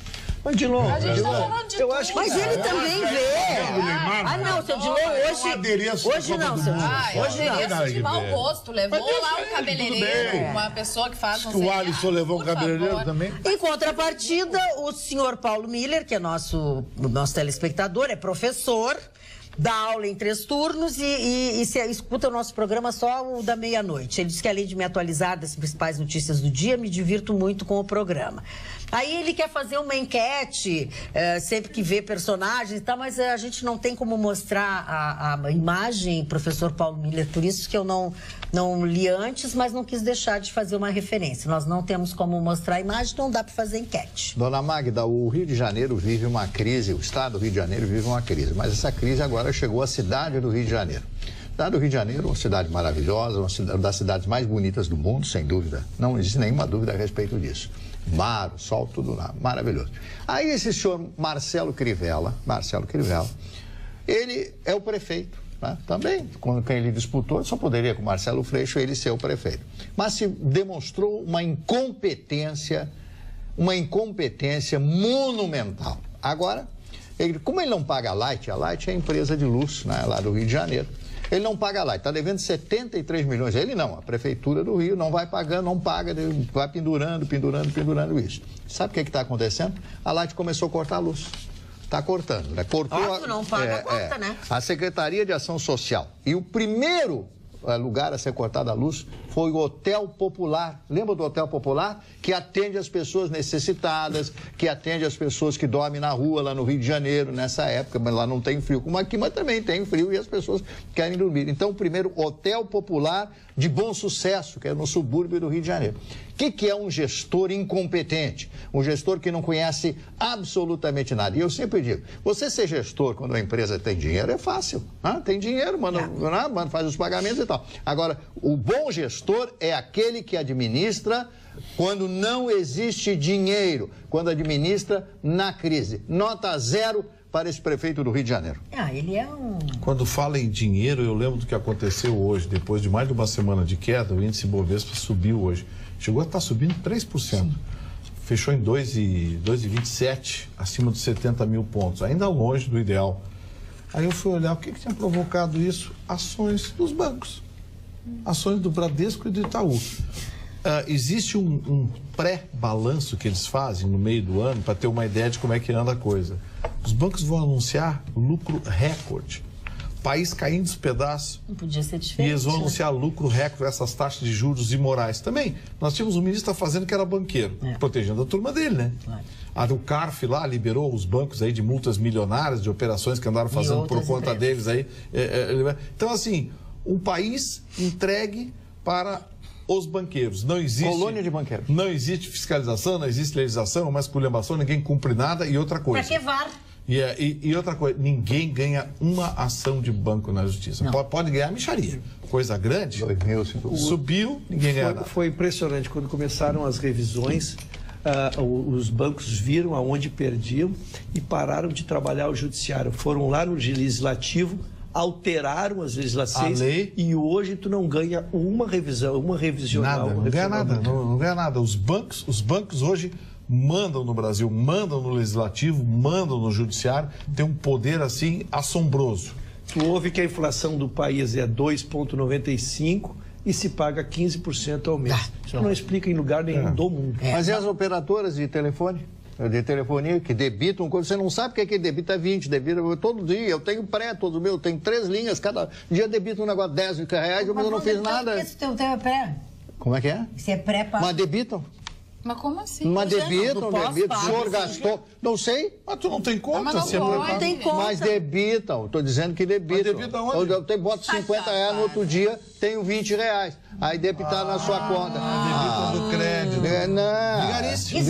Mas, Dilon, A gente tá falando de eu tudo. acho que Mas ele também vê. Neymar, Ah, não, seu Dilon, um hoje... adereço da Hoje Copa não, do seu Mundo. Dilon. Ah, Hoje não. adereço de mau velho. gosto. Levou Mas deixa lá ele, um tudo cabeleireiro, bem. uma pessoa que faz... não O sei Alisson lá. levou um Por cabeleireiro favor. também. Em contrapartida, o senhor Paulo Miller, que é nosso telespectador, é professor, dá aula em 3 turnos e se escuta o nosso programa só o da meia-noite. Ele diz que, além de me atualizar das principais notícias do dia, me divirto muito com o programa. Aí ele quer fazer uma enquete, sempre que vê personagens e tal, mas a gente não tem como mostrar a imagem, professor Paulo Miller, por isso que eu não li antes, mas não quis deixar de fazer uma referência. Nós não temos como mostrar a imagem, não dá para fazer enquete. Dona Magda, o Rio de Janeiro vive uma crise, o estado do Rio de Janeiro vive uma crise, mas essa crise agora chegou à cidade do Rio de Janeiro. A cidade do Rio de Janeiro é uma cidade maravilhosa, uma das cidades mais bonitas do mundo, sem dúvida. Não existe nenhuma dúvida a respeito disso. Mar, o sol, tudo lá, maravilhoso. Aí esse senhor Marcelo Crivella, ele é o prefeito, né? Também, quando ele disputou, só poderia com Marcelo Freixo ele ser o prefeito. Mas se demonstrou uma incompetência monumental. Agora, como ele não paga a Light é a empresa de luz, né, lá do Rio de Janeiro. Ele não paga a Light, está devendo 73 milhões. Ele não, a Prefeitura do Rio não vai pagando, não paga, vai pendurando isso. Sabe o que está acontecendo? A Light começou a cortar a luz. Está cortando, né? Cortou. Óbvio, não paga, corta, né? A Secretaria de Ação Social. E o primeiro lugar a ser cortada a luz foi o Hotel Popular. Lembra do Hotel Popular? Que atende as pessoas necessitadas, que atende as pessoas que dormem na rua lá no Rio de Janeiro, nessa época, mas lá não tem frio como aqui, mas também tem frio e as pessoas querem dormir. Então, o primeiro Hotel Popular de Bom Sucesso, que é no subúrbio do Rio de Janeiro. O que é um gestor incompetente? Um gestor que não conhece absolutamente nada. E eu sempre digo, você ser gestor quando a empresa tem dinheiro é fácil. Tem dinheiro, faz os pagamentos e tal. Agora, o bom gestor é aquele que administra quando não existe dinheiro, quando administra na crise. Nota 0 para esse prefeito do Rio de Janeiro. Ele é um... Quando fala em dinheiro, eu lembro do que aconteceu hoje, depois de mais de uma semana de queda, o índice Bovespa subiu hoje. Chegou a estar subindo 3%. Sim. Fechou em 2,27, acima dos 70 mil pontos, ainda longe do ideal. Aí eu fui olhar o que tinha provocado isso? Ações dos bancos. Ações do Bradesco e do Itaú. Existe um pré-balanço que eles fazem no meio do ano para ter uma ideia de como é que anda a coisa. Os bancos vão anunciar lucro recorde. País caindo dos pedaços. Não podia ser diferente. E eles vão anunciar lucro recorde, essas taxas de juros imorais. Também, nós tínhamos um ministro fazendo que era banqueiro, protegendo a turma dele, né? Claro. O CARF lá liberou os bancos aí de multas milionárias, de operações que andaram fazendo por conta deles aí. Então, assim, um país entregue para os banqueiros. Não existe... Colônia de banqueiros. Não existe fiscalização, não existe legislação, uma esculhambação, ninguém cumpre nada e outra coisa. Pra que VAR? E outra coisa, ninguém ganha uma ação de banco na justiça. Pode ganhar mixaria. Coisa grande, subiu, ninguém ganha nada. Foi impressionante quando começaram as revisões. Os bancos viram aonde perdiam e pararam de trabalhar o judiciário. Foram lá no legislativo, alteraram as legislações e hoje tu não ganha uma revisão, uma revisional. Nada, não ganha nada. Os bancos hoje mandam no Brasil, mandam no legislativo, mandam no judiciário, tem um poder assim assombroso. Tu ouve que a inflação do país é 2,95 e se paga 15% ao mês. Isso não explica em lugar nenhum do mundo. Mas e as operadoras de telefone? De telefonia que debitam, você não sabe o que é debita 20, debita todo dia, eu tenho pré, todo meu, eu tenho 3 linhas, cada dia debita um negócio de 10 reais, mas eu não fiz nada. Mas teu é pré? Como é que é? Você é pré para... Mas debitam. Mas como assim? Mas debitam. O senhor gastou. Não sei. Mas tu não tem conta? Mas não tem conta. Mas debitam. Estou dizendo que debitam. Mas debita onde? Eu boto 50 reais, no outro dia tenho 20 reais. Aí debitar na sua conta. Debitam do crédito. Não. Vigarista. Existe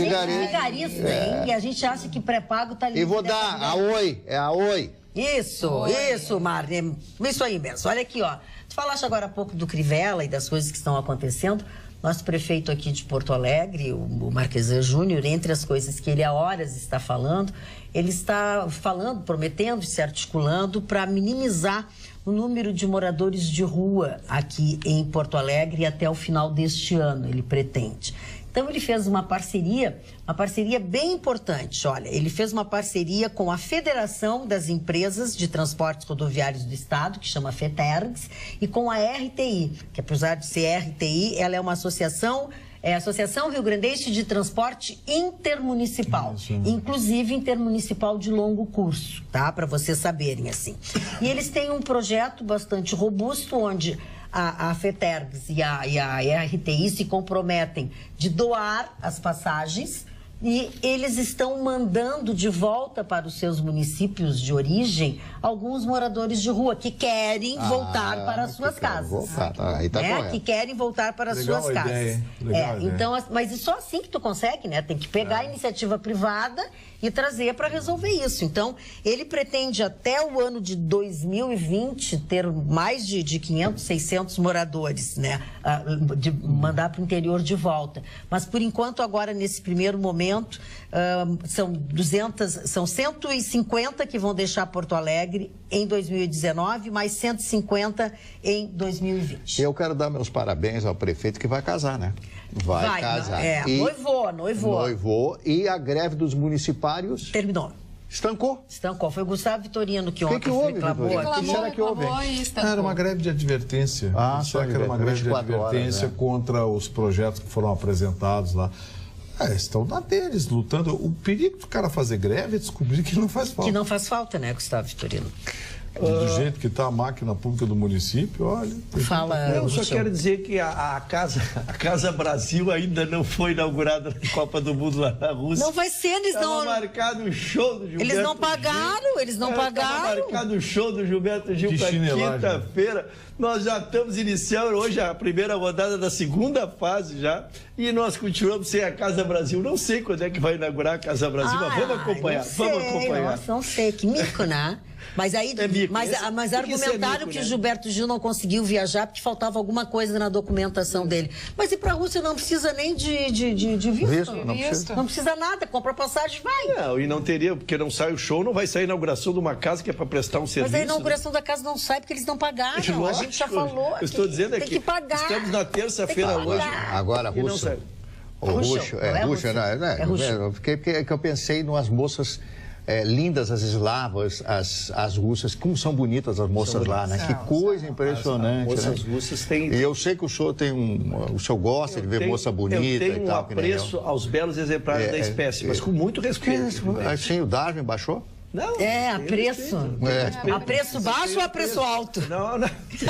vigarista, hein? E a gente acha que pré-pago tá ali. E vou dar a Oi. É a Oi. Isso, Marne. Isso aí mesmo. Olha aqui, ó. Tu falaste agora há pouco do Crivella e das coisas que estão acontecendo. Nosso prefeito aqui de Porto Alegre, o Marquesan Júnior, entre as coisas que ele há horas está falando, ele está falando, prometendo, se articulando para minimizar o número de moradores de rua aqui em Porto Alegre até o final deste ano, ele pretende. Então, ele fez uma parceria bem importante. Olha, ele fez uma parceria com a Federação das Empresas de Transportes Rodoviários do Estado, que chama FETERGS, e com a RTI, que apesar de ser RTI, ela é uma associação, a Associação Rio Grandense de Transporte Intermunicipal, inclusive intermunicipal de longo curso, tá? Para vocês saberem, assim. E eles têm um projeto bastante robusto, onde a FETERGS e a RTI se comprometem de doar as passagens e eles estão mandando de volta para os seus municípios de origem alguns moradores de rua que querem voltar para as suas casas. Aí tá correto. Que querem voltar para as suas casas. Então, mas é só assim que tu consegue, né? Tem que pegar a iniciativa privada e trazer para resolver isso. Então, ele pretende até o ano de 2020 ter mais de 500, 600 moradores, né? De mandar para o interior de volta. Mas, por enquanto, agora, nesse primeiro momento, são 150 que vão deixar Porto Alegre em 2019, mais 150 em 2020. Eu quero dar meus parabéns ao prefeito que vai casar, né? Vai casar. Noivou. E a greve dos municipários... Terminou. Estancou. Foi o Gustavo Vitorino que ontem houve, reclamou. O que será que houve? Era uma greve de advertência. Era uma greve de advertência contra os projetos que foram apresentados lá. Estão na deles, lutando. O perigo do cara fazer greve é descobrir que não faz falta. Que não faz falta, né, Gustavo Vitorino? Do jeito que está a máquina pública do município, olha... Fala, Eu só Russo. quero dizer que a Casa Brasil ainda não foi inaugurada na Copa do Mundo lá na Rússia. Não vai ser, eles Estava não... marcado o show do Gilberto Eles não Gil. pagaram, eles não Estava pagaram. marcado o show do Gilberto Gil Que para chinelagem. quinta-feira. Nós já estamos iniciando hoje a primeira rodada da segunda fase já. E nós continuamos sem a Casa Brasil. Não sei quando é que vai inaugurar a Casa Brasil, mas vamos acompanhar. Não sei, Vamos acompanhar. Nossa, não sei, que mico, né? Mas aí, É mico. mas Tem que ser argumentaram mico, que né? o Gilberto Gil não conseguiu viajar porque faltava alguma coisa na documentação dele. Mas ir pra Rússia não precisa nem de visto. Visto, não precisa. Não precisa nada, compra passagem, vai. Não, e não teria, porque não sai o show, não vai sair a inauguração de uma casa que é para prestar um serviço. Mas a né? inauguração da casa não sai porque eles não pagaram. A gente já Lógico. falou. Eu estou dizendo tem aqui. que pagar. Estamos na terça-feira Tem que hoje. pagar. Agora, E não Russo. sai. O Russo, Russo, não é Russo? É Russo. Porque eu pensei numas moças lindas, as eslavas, as russas, como são bonitas as moças lá, né? Que coisa impressionante, As né? moças russas têm... E eu sei que o senhor tem o senhor gosta de ver moça bonita eu tenho e tal. um que nem eu. apreço aos belos exemplares da espécie, mas com muito respeito. Assim, o Darwin baixou? Não, É, a tem preço. respeito. A preço baixo ou a preço alto? Não, não. Tem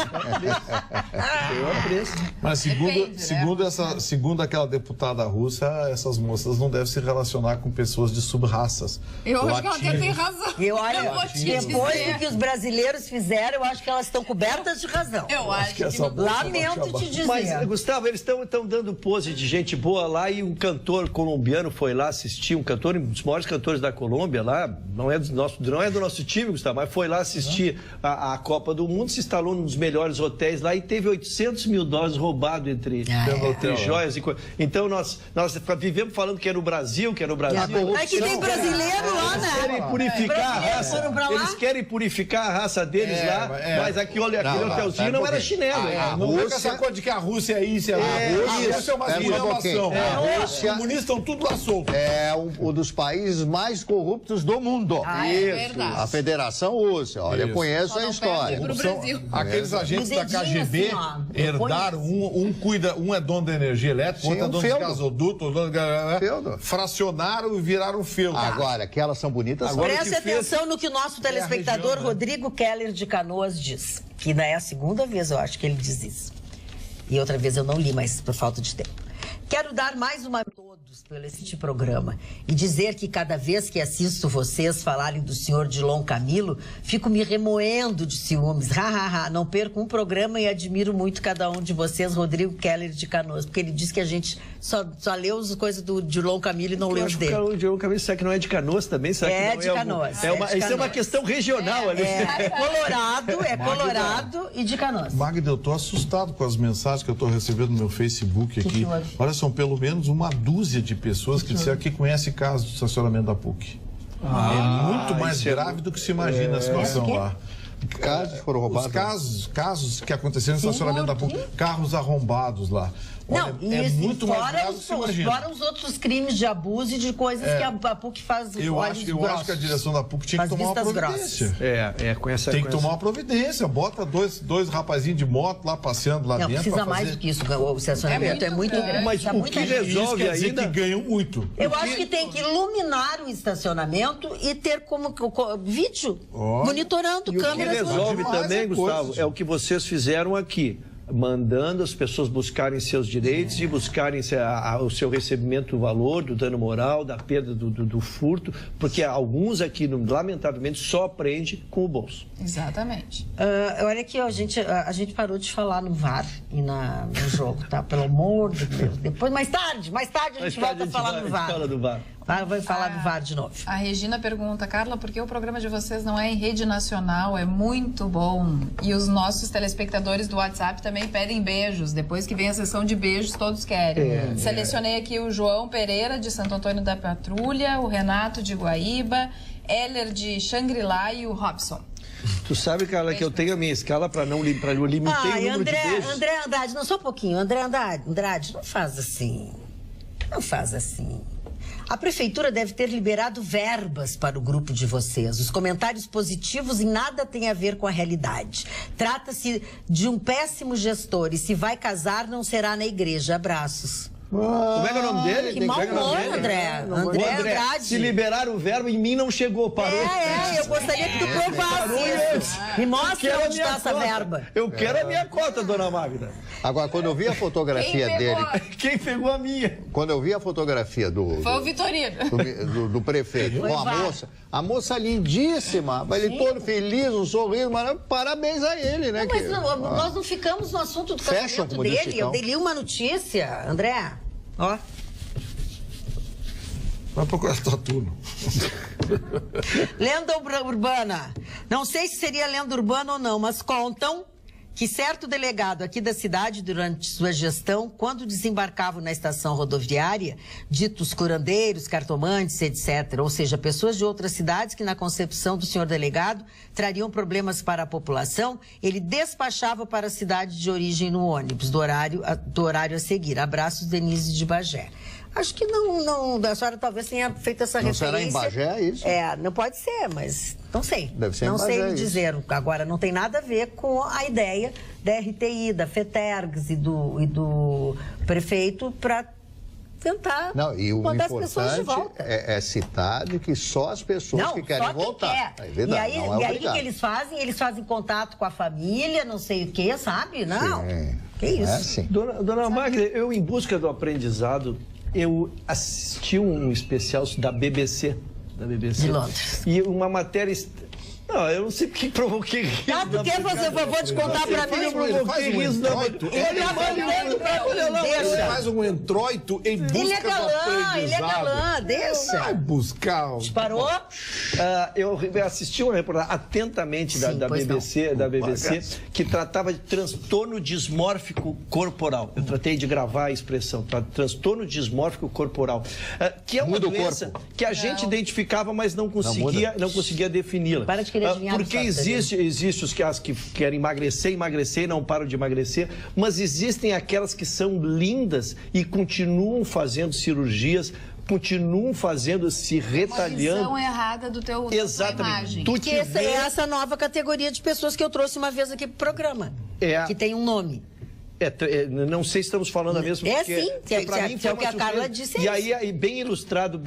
apreço. Mas Depende, né? segundo aquela deputada russa, essas moças não devem se relacionar com pessoas de sub-raças. Eu acho que ela até Latinos. tem razão. E olha, Eu vou te depois dizer. do que os brasileiros fizeram, eu acho que elas estão cobertas de razão. Eu acho que essa não. moça Lamento te dizer. Mas, Gustavo, eles estão dando pose de gente boa lá e um cantor colombiano foi lá assistir, um cantor, um dos maiores cantores da Colômbia lá, não é do nosso time, Gustavo, mas foi lá assistir a Copa do Mundo, se instalou num dos melhores hotéis lá e teve 800 mil dólares roubado entre joias e coisas. Então nós vivemos falando que era o Brasil, É que tem brasileiro lá, né? Eles querem purificar a Brasileiros raça. foram pra lá? Eles querem purificar a raça deles lá, mas aqui, olha, aquele hotelzinho não era chinelo. Não vem com essa coisa de que a Rússia é isso, a Rússia é uma difamação. Os comunistas estão tudo lá soltos. É um dos países mais corruptos do mundo. É verdade. A Federação Rússia. Olha, eu Isso. conheço Só a não história. perde pro Brasil. Aqueles agentes O da dedinho KGB assim, ó. herdaram, um é dono da energia elétrica, Sim, outro é um dono de feudo. gasoduto, outro é dono de... Feudo. Fracionaram e viraram feudo. Agora, que elas são bonitas, são. Agora- Preste o que fez- atenção no que o nosso telespectador região, né? Rodrigo Keller de Canoas diz. Que ainda é a segunda vez, eu acho, que ele diz isso. E outra vez eu não li, mas por falta de tempo. Quero dar mais uma a todos pelo este programa e dizer que cada vez que assisto vocês falarem do senhor Dilon Camilo, fico me remoendo de ciúmes. Não perco um programa e admiro muito cada um de vocês, Rodrigo Keller de Canoas, porque ele diz que a gente só leu as coisas do Dilon Camilo e não leu Eu os acho que dele. o Diogo Camilo, será que não é de Canoas também? Será É que não de Canoas, Isso é é de uma Canoas. questão regional ali. É Colorado e de Canoas. Magda, eu estou assustado com as mensagens que eu estou recebendo no meu Facebook aqui. que houve? Olha, são pelo menos uma dúzia de pessoas que disseram que conhecem casos de estacionamento da PUC. É muito mais isso é grave do que se imagina a situação quê? lá. Casos foram Os roubados. casos que aconteceram no estacionamento da PUC, carros arrombados lá. Olha, Não, é isso, muito mais fora grave do que se imagina. fora os outros crimes de abuso e de coisas que a PUC faz. Eu olhos acho que a grossos. direção da PUC tinha que Faz tomar uma vistas providência. grossas. Com essa Tem que tomar uma providência. Bota dois rapazinhos de moto lá passeando lá Não, dentro. precisa pra mais fazer... do que isso. O estacionamento é muito grande. Mas Tá o muita que gente. Isso resolve quer dizer ainda- que ganham muito. Eu acho que tem que iluminar o estacionamento e ter como vídeo monitorando E o que câmeras. resolve demais também, é Gustavo, coisa. é o que vocês fizeram aqui. Mandando as pessoas buscarem seus direitos e buscarem o seu recebimento do valor, do dano moral, da perda do furto, porque alguns aqui, lamentavelmente, só aprende com o bolso. Exatamente. Olha aqui, ó, a gente parou de falar no VAR e no jogo, tá? Pelo amor de Deus. Depois, mais tarde a gente volta a falar no VAR. Fala do VAR. Vai falar do VAR de novo. A Regina pergunta, Carla, por que o programa de vocês não é em rede nacional? É muito bom. E os nossos telespectadores do WhatsApp também pedem beijos. Depois que vem a sessão de beijos, todos querem. Selecionei aqui o João Pereira, de Santo Antônio da Patrulha, o Renato de Guaíba, Heller de Xangri-Lá e o Robson. Tu sabe, Carla, que eu tenho a minha escala para eu limitar o número de beijos. André Andrade, não, só um pouquinho. André Andrade, não faz assim. Não faz assim. A prefeitura deve ter liberado verbas para o grupo de vocês. Os comentários positivos em nada têm a ver com a realidade. Trata-se de um péssimo gestor e se vai casar não será na igreja. Abraços. Como é que é o nome dele? Que mau humor, André. André Andrade. Se liberar o verbo, em mim não chegou, parou. Eu gostaria que tu provasse isso. Me mostra onde está essa verba. Eu quero a minha cota, dona Magda. Agora, quando eu vi a fotografia dele... Quem pegou a minha? Quando eu vi a fotografia Foi o Vitorino. do prefeito com a moça lindíssima, ele todo feliz, um sorriso, mas parabéns a ele, né? Mas nós não ficamos no assunto do casamento dele. Eu li uma notícia, André. Ó. Vai procurar tua turma. Lenda urbana. Não sei se seria lenda urbana ou não, mas contam que certo delegado aqui da cidade, durante sua gestão, quando desembarcavam na estação rodoviária, ditos curandeiros, cartomantes, etc., ou seja, pessoas de outras cidades que, na concepção do senhor delegado, trariam problemas para a população, ele despachava para a cidade de origem no ônibus, do horário a seguir. Abraços, Denise de Bagé. Acho que não, a senhora talvez tenha feito essa referência. Não será em Bagé isso? Não pode ser, mas não sei. Deve ser não em Bagé sei isso. dizer. Agora, não tem nada a ver com a ideia da RTI, da FETERGS e do prefeito para tentar botar as pessoas de volta. É citar de que só as pessoas que querem voltar. É verdade, e aí o que eles fazem? Eles fazem contato com a família, não sei o quê, sabe? Não. Sim. Que isso? É assim. Dona Magda, eu, em busca do aprendizado, eu assisti um especial da BBC. De Londres. E uma matéria... Não, eu não sei porque provoquei riso. Tu quer fazer o favor de contar pra mim? Ele faz um entroito em busca do aprendizado. Ele é galã, deixa. Vai buscar. Parou? Eu assisti uma reportagem atentamente da BBC, que tratava de transtorno dismórfico corporal. Eu tratei de gravar a expressão, transtorno dismórfico corporal, que é uma doença que a gente identificava, mas não conseguia defini-la. Para de querer adivinhar. Porque existe os que querem emagrecer e não param de emagrecer, mas existem aquelas que são lindas e continuam fazendo cirurgias, continuam se retalhando. Uma visão errada do teu imagem. Que é essa nova categoria de pessoas que eu trouxe uma vez aqui pro programa. Que tem um nome. Não sei se estamos falando a mesma coisa. Sim, é o que a Carla disse. E aí, bem ilustrado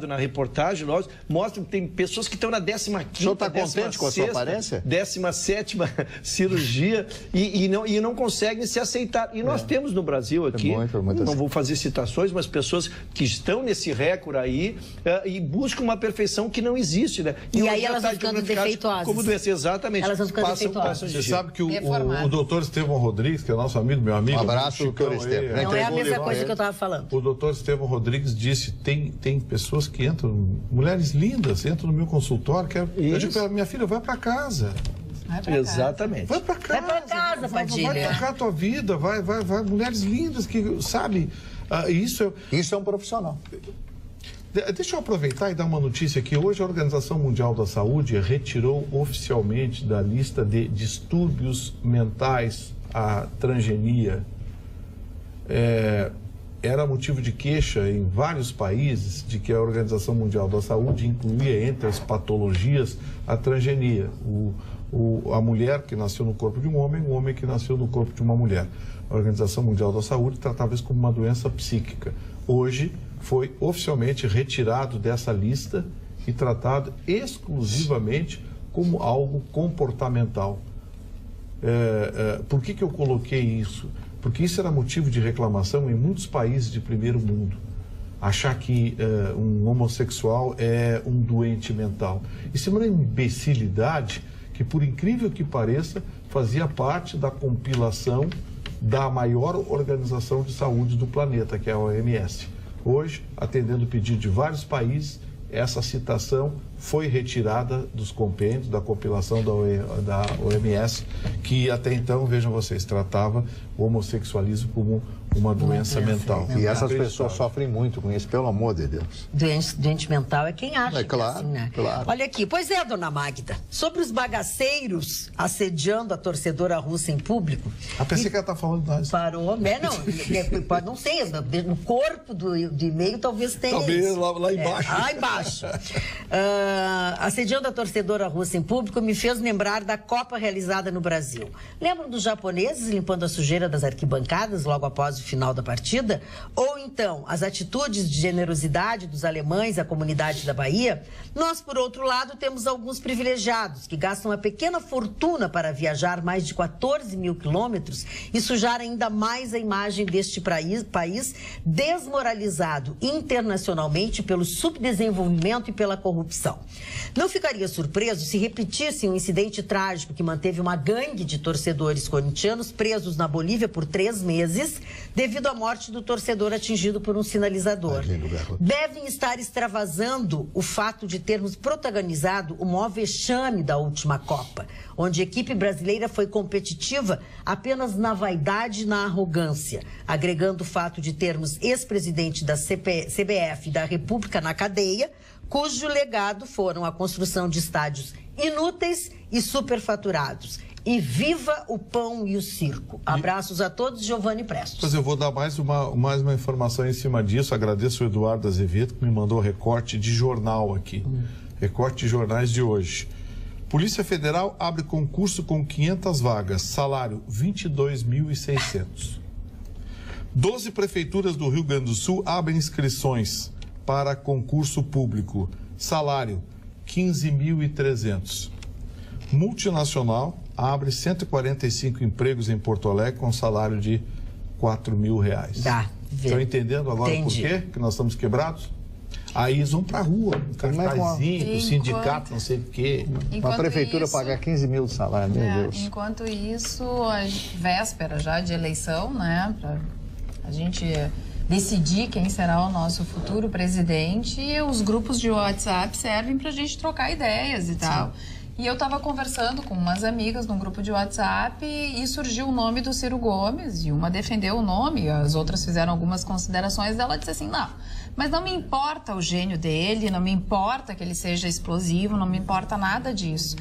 na reportagem, mostra que tem pessoas que estão na 15ª, o senhor está contente com a sua aparência? 17ª cirurgia e não conseguem se aceitar. E nós temos no Brasil aqui, não vou fazer citações, mas pessoas que estão nesse recorde aí e buscam uma perfeição que não existe, né? E aí elas vão ficando defeituosas. Como doença, exatamente. Elas vão ficando defeituosas. Você sabe que o doutor Estevão Rodrigues, que é nosso amigo, meu amigo. Um abraço, doutor Estevão. Não é a mesma coisa que eu estava falando. O doutor Estevão Rodrigues disse, tem pessoas que entram, mulheres lindas, entram no meu consultório, eu digo para minha filha, vai para casa. Exatamente. Vai para casa. Vai para casa, Padilha. Vai tocar a tua vida, vai. Mulheres lindas que, sabe, Isso é um profissional. Deixa eu aproveitar e dar uma notícia aqui. Hoje a Organização Mundial da Saúde retirou oficialmente da lista de distúrbios mentais a transgenia. Era motivo de queixa em vários países de que a Organização Mundial da Saúde incluía entre as patologias a transgenia. A mulher que nasceu no corpo de um homem, o homem que nasceu no corpo de uma mulher. A Organização Mundial da Saúde tratava isso como uma doença psíquica. Hoje foi oficialmente retirado dessa lista e tratado exclusivamente como algo comportamental. Por que eu coloquei isso? Porque isso era motivo de reclamação em muitos países de primeiro mundo. Achar que um homossexual é um doente mental. Isso é uma imbecilidade que, por incrível que pareça, fazia parte da compilação da maior organização de saúde do planeta, que é a OMS. Hoje, atendendo o pedido de vários países, essa citação foi retirada dos compêndios, da compilação da OMS, que até então, vejam vocês, tratava o homossexualismo como uma doença mental. E essas pessoas sofrem muito com isso, pelo amor de Deus. Doente mental é quem acha que é assim, né? Claro. Olha aqui, pois é, dona Magda, sobre os bagaceiros assediando a torcedora russa em público... Pensei que ela está falando de nós. Parou, não sei, no corpo do e-mail talvez tenha talvez isso. lá embaixo. Lá embaixo. assediando a torcedora russa em público me fez lembrar da Copa realizada no Brasil. Lembram dos japoneses limpando a sujeira das arquibancadas logo após o final da partida? Ou então, as atitudes de generosidade dos alemães à comunidade da Bahia? Nós, por outro lado, temos alguns privilegiados que gastam uma pequena fortuna para viajar mais de 14 mil quilômetros e sujar ainda mais a imagem deste país desmoralizado internacionalmente pelo subdesenvolvimento e pela corrupção. Não ficaria surpreso se repetisse um incidente trágico que manteve uma gangue de torcedores corintianos presos na Bolívia por 3 meses devido à morte do torcedor atingido por um sinalizador. Devem estar extravasando o fato de termos protagonizado o maior vexame da última Copa, onde a equipe brasileira foi competitiva apenas na vaidade e na arrogância, agregando o fato de termos ex-presidente da CBF e da República na cadeia, cujo legado foram a construção de estádios inúteis e superfaturados. E viva o pão e o circo. Abraços a todos, Giovanni Prestes. Pois eu vou dar mais uma informação em cima disso. Agradeço o Eduardo Azevedo, que me mandou recorte de jornal aqui. Recorte de jornais de hoje. Polícia Federal abre concurso com 500 vagas. Salário, 22.600. 12 prefeituras do Rio Grande do Sul abrem inscrições para concurso público. Salário, 15.300. Multinacional abre 145 empregos em Porto Alegre com salário de R$4.000. Estão entendendo agora por quê que nós estamos quebrados? Aí eles vão pra rua, um cartazinho, o sindicato, não sei o quê. Uma prefeitura pagar 15 mil de salário, meu Deus. Enquanto isso, a véspera já de eleição, né, pra a gente decidir quem será o nosso futuro presidente, e os grupos de WhatsApp servem pra gente trocar ideias e tal. E eu estava conversando com umas amigas num grupo de WhatsApp e surgiu o nome do Ciro Gomes, e uma defendeu o nome, as outras fizeram algumas considerações, ela disse assim, não, mas não me importa o gênio dele, não me importa que ele seja explosivo, não me importa nada disso.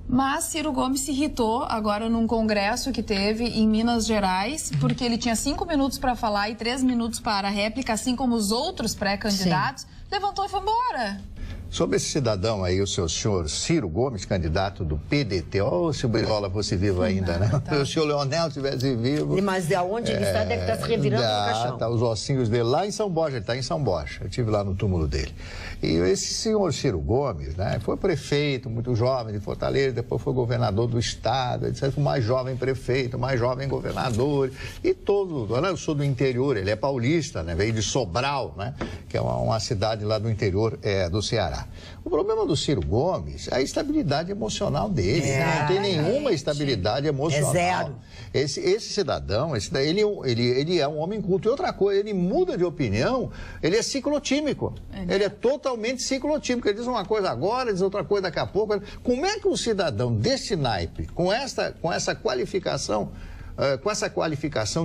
Mas Ciro Gomes se irritou agora num congresso que teve em Minas Gerais, porque ele tinha 5 minutos para falar e 3 minutos para a réplica, assim como os outros pré-candidatos, levantou e foi embora. Sobre esse cidadão aí, o seu senhor Ciro Gomes, candidato do PDT, se o Brizola fosse vivo ainda, né? Se o senhor Leonel estivesse vivo... Mas de onde ele está, deve estar se revirando no caixão. Tá, os ossinhos dele lá em São Borja, ele está em São Borja, eu estive lá no túmulo dele. E esse senhor Ciro Gomes, né, foi prefeito, muito jovem de Fortaleza, depois foi governador do estado, etc. O mais jovem prefeito, o mais jovem governador, e todo... Eu sou do interior, ele é paulista, né, veio de Sobral, né, que é uma cidade lá do interior do Ceará. O problema do Ciro Gomes é a estabilidade emocional dele. Não tem nenhuma estabilidade emocional. É zero. Esse cidadão, ele é um homem culto. E outra coisa, ele muda de opinião, ele é ciclotímico. Ele é totalmente ciclotímico. Ele diz uma coisa agora, diz outra coisa daqui a pouco. Como é que um cidadão desse naipe, com essa qualificação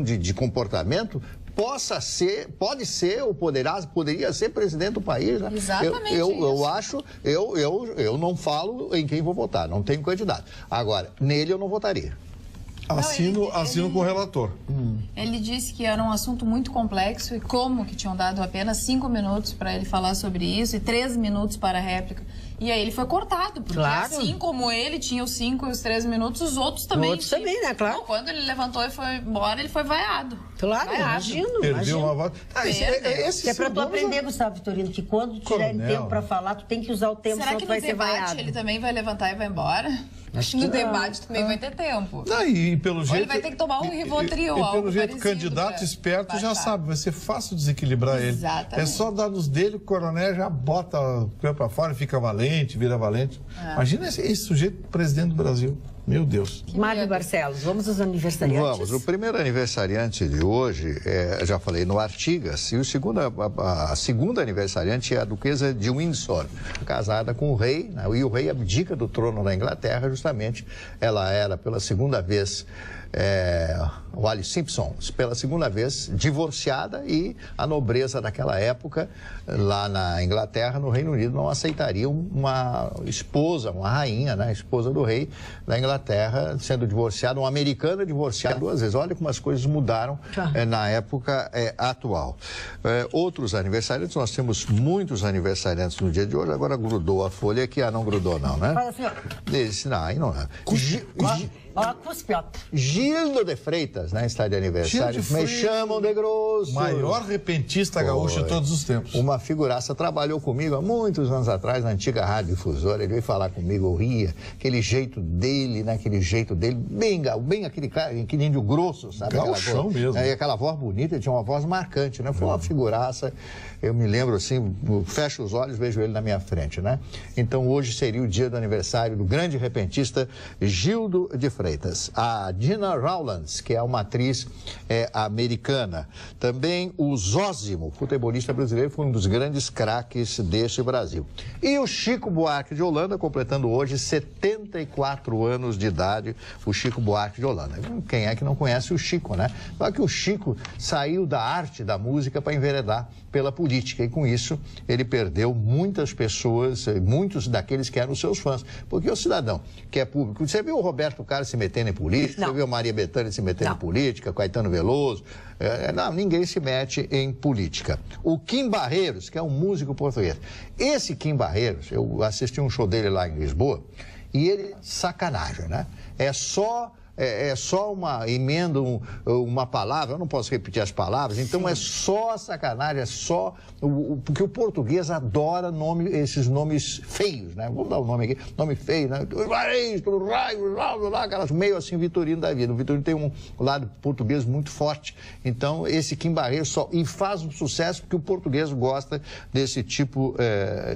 de comportamento, poderia ser presidente do país, né? Exatamente. Eu não falo em quem vou votar, não tenho candidato. Agora, nele eu não votaria. Assino com o relator. Ele disse que era um assunto muito complexo e como que tinham dado apenas 5 minutos para ele falar sobre isso e 3 minutos para a réplica. E aí ele foi cortado, porque assim como ele tinha os 5 e os 3 minutos, os outros também. Os outros também, né? Claro. Então, quando ele levantou e foi embora, ele foi vaiado. Claro, imagino. Perdeu uma voz. É pra tu aprender, Gustavo Vitorino, que quando tiver tempo pra falar, tu tem que usar o tempo, será senão que tu vai ser vaiado. no debate ele também vai levantar e vai embora? Acho que no debate também vai ter tempo. Não, e pelo jeito, ele vai ter que tomar um Rivotril. E pelo jeito, o candidato esperto já sabe, vai ser fácil desequilibrar ele. Exatamente. É só dar nos dele, o coronel já bota o pé pra fora, fica valente, vira valente. Imagina esse sujeito presidente do Brasil. Meu Deus. Mário Barcelos, vamos aos aniversariantes? Vamos. O primeiro aniversariante de hoje, já falei, no Artigas. E a segunda aniversariante é a duquesa de Windsor, casada com o rei, né? E o rei abdica do trono da Inglaterra, justamente. Ela era, pela segunda vez, Wallis Simpson, pela segunda vez, divorciada, e a nobreza daquela época, lá na Inglaterra, no Reino Unido, não aceitaria uma esposa, uma rainha, né, esposa do rei da Inglaterra, sendo divorciada, uma americana divorciada 2 vezes. Olha como as coisas mudaram na época atual. Outros aniversariantes, nós temos muitos aniversariantes no dia de hoje. Agora grudou a folha aqui, não grudou não, né? Fala assim, ó. Esse, não, aí não é. Ó, cuspe, ó. Gildo de Freitas, né, está de aniversário. Me chamam de grosso. Maior repentista gaúcho de todos os tempos. Uma figuraça, trabalhou comigo há muitos anos atrás na antiga rádio difusora. Ele veio falar comigo, eu ria. Aquele jeito dele, né, aquele jeito dele, bem aquele índio grosso, sabe? Gauchão mesmo. E aquela voz bonita, ele tinha uma voz marcante, né? Foi uma figuraça. Eu me lembro assim, fecho os olhos, vejo ele na minha frente, né? Então hoje seria o dia do aniversário do grande repentista Gildo de Freitas. A Gina Rowlands, que é uma atriz americana. Também o Zósimo, futebolista brasileiro, foi um dos grandes craques deste Brasil. E o Chico Buarque de Holanda, completando hoje 74 anos de idade, o Chico Buarque de Holanda. Quem é que não conhece o Chico, né? Só que o Chico saiu da arte da música para enveredar pela política, e com isso ele perdeu muitas pessoas, muitos daqueles que eram seus fãs, porque o cidadão que é público, você viu o Roberto Carlos se metendo em política, você viu a Maria Bethânia se metendo em política, Caetano Veloso, não, ninguém se mete em política. O Kim Barreiros, que é um músico português, esse Kim Barreiros, eu assisti um show dele lá em Lisboa, e ele, sacanagem, né? É só uma emenda, uma palavra, eu não posso repetir as palavras, então é só sacanagem, é só... Porque o português adora esses nomes feios, né? Vou dar o nome aqui, nome feio, né? Aquelas meio assim, Vitorino da vida. O Vitorino tem um lado português muito forte, então esse Kim Barreiros e faz um sucesso porque o português gosta desse tipo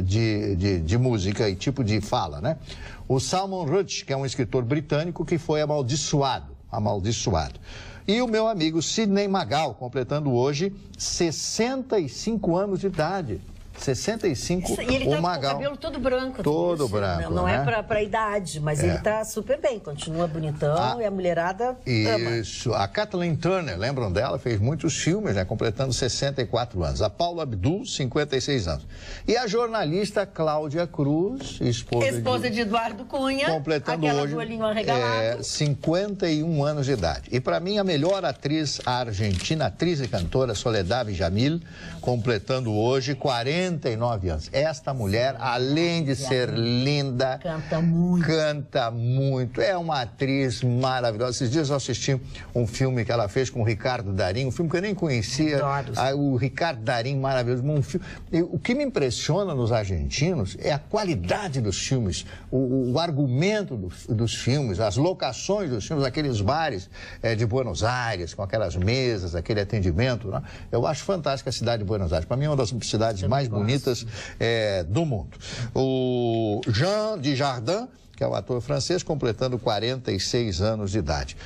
de música e tipo de fala, né? O Salman Rushdie, que é um escritor britânico que foi amaldiçoado. E o meu amigo Sidney Magal, completando hoje 65 anos de idade. 65, e ele tá o Magal. Com o cabelo todo branco. Todo branco, não né? é pra idade, mas ele tá super bem, continua bonitão, e a mulherada Isso. A Kathleen Turner, lembram dela? Fez muitos filmes, né? Completando 64 anos. A Paula Abdul, 56 anos. E a jornalista Cláudia Cruz, esposa de Eduardo Cunha, completando aquela hoje do olhinho arregalado. 51 anos de idade. E para mim, a melhor atriz argentina, atriz e cantora, Soledad Villamil, completando hoje 49 anos. Esta mulher, além de ser linda, canta muito. É uma atriz maravilhosa. Esses dias eu assisti um filme que ela fez com o Ricardo Darín, um filme que eu nem conhecia. O Ricardo Darín, maravilhoso. O que me impressiona nos argentinos é a qualidade dos filmes, o argumento dos filmes, as locações dos filmes, aqueles bares de Buenos Aires, com aquelas mesas, aquele atendimento. Né? Eu acho fantástica a cidade de Buenos Aires. Para mim é uma das cidades mais bonitas do mundo. O Jean Dujardin, que é um ator francês, completando 46 anos de idade.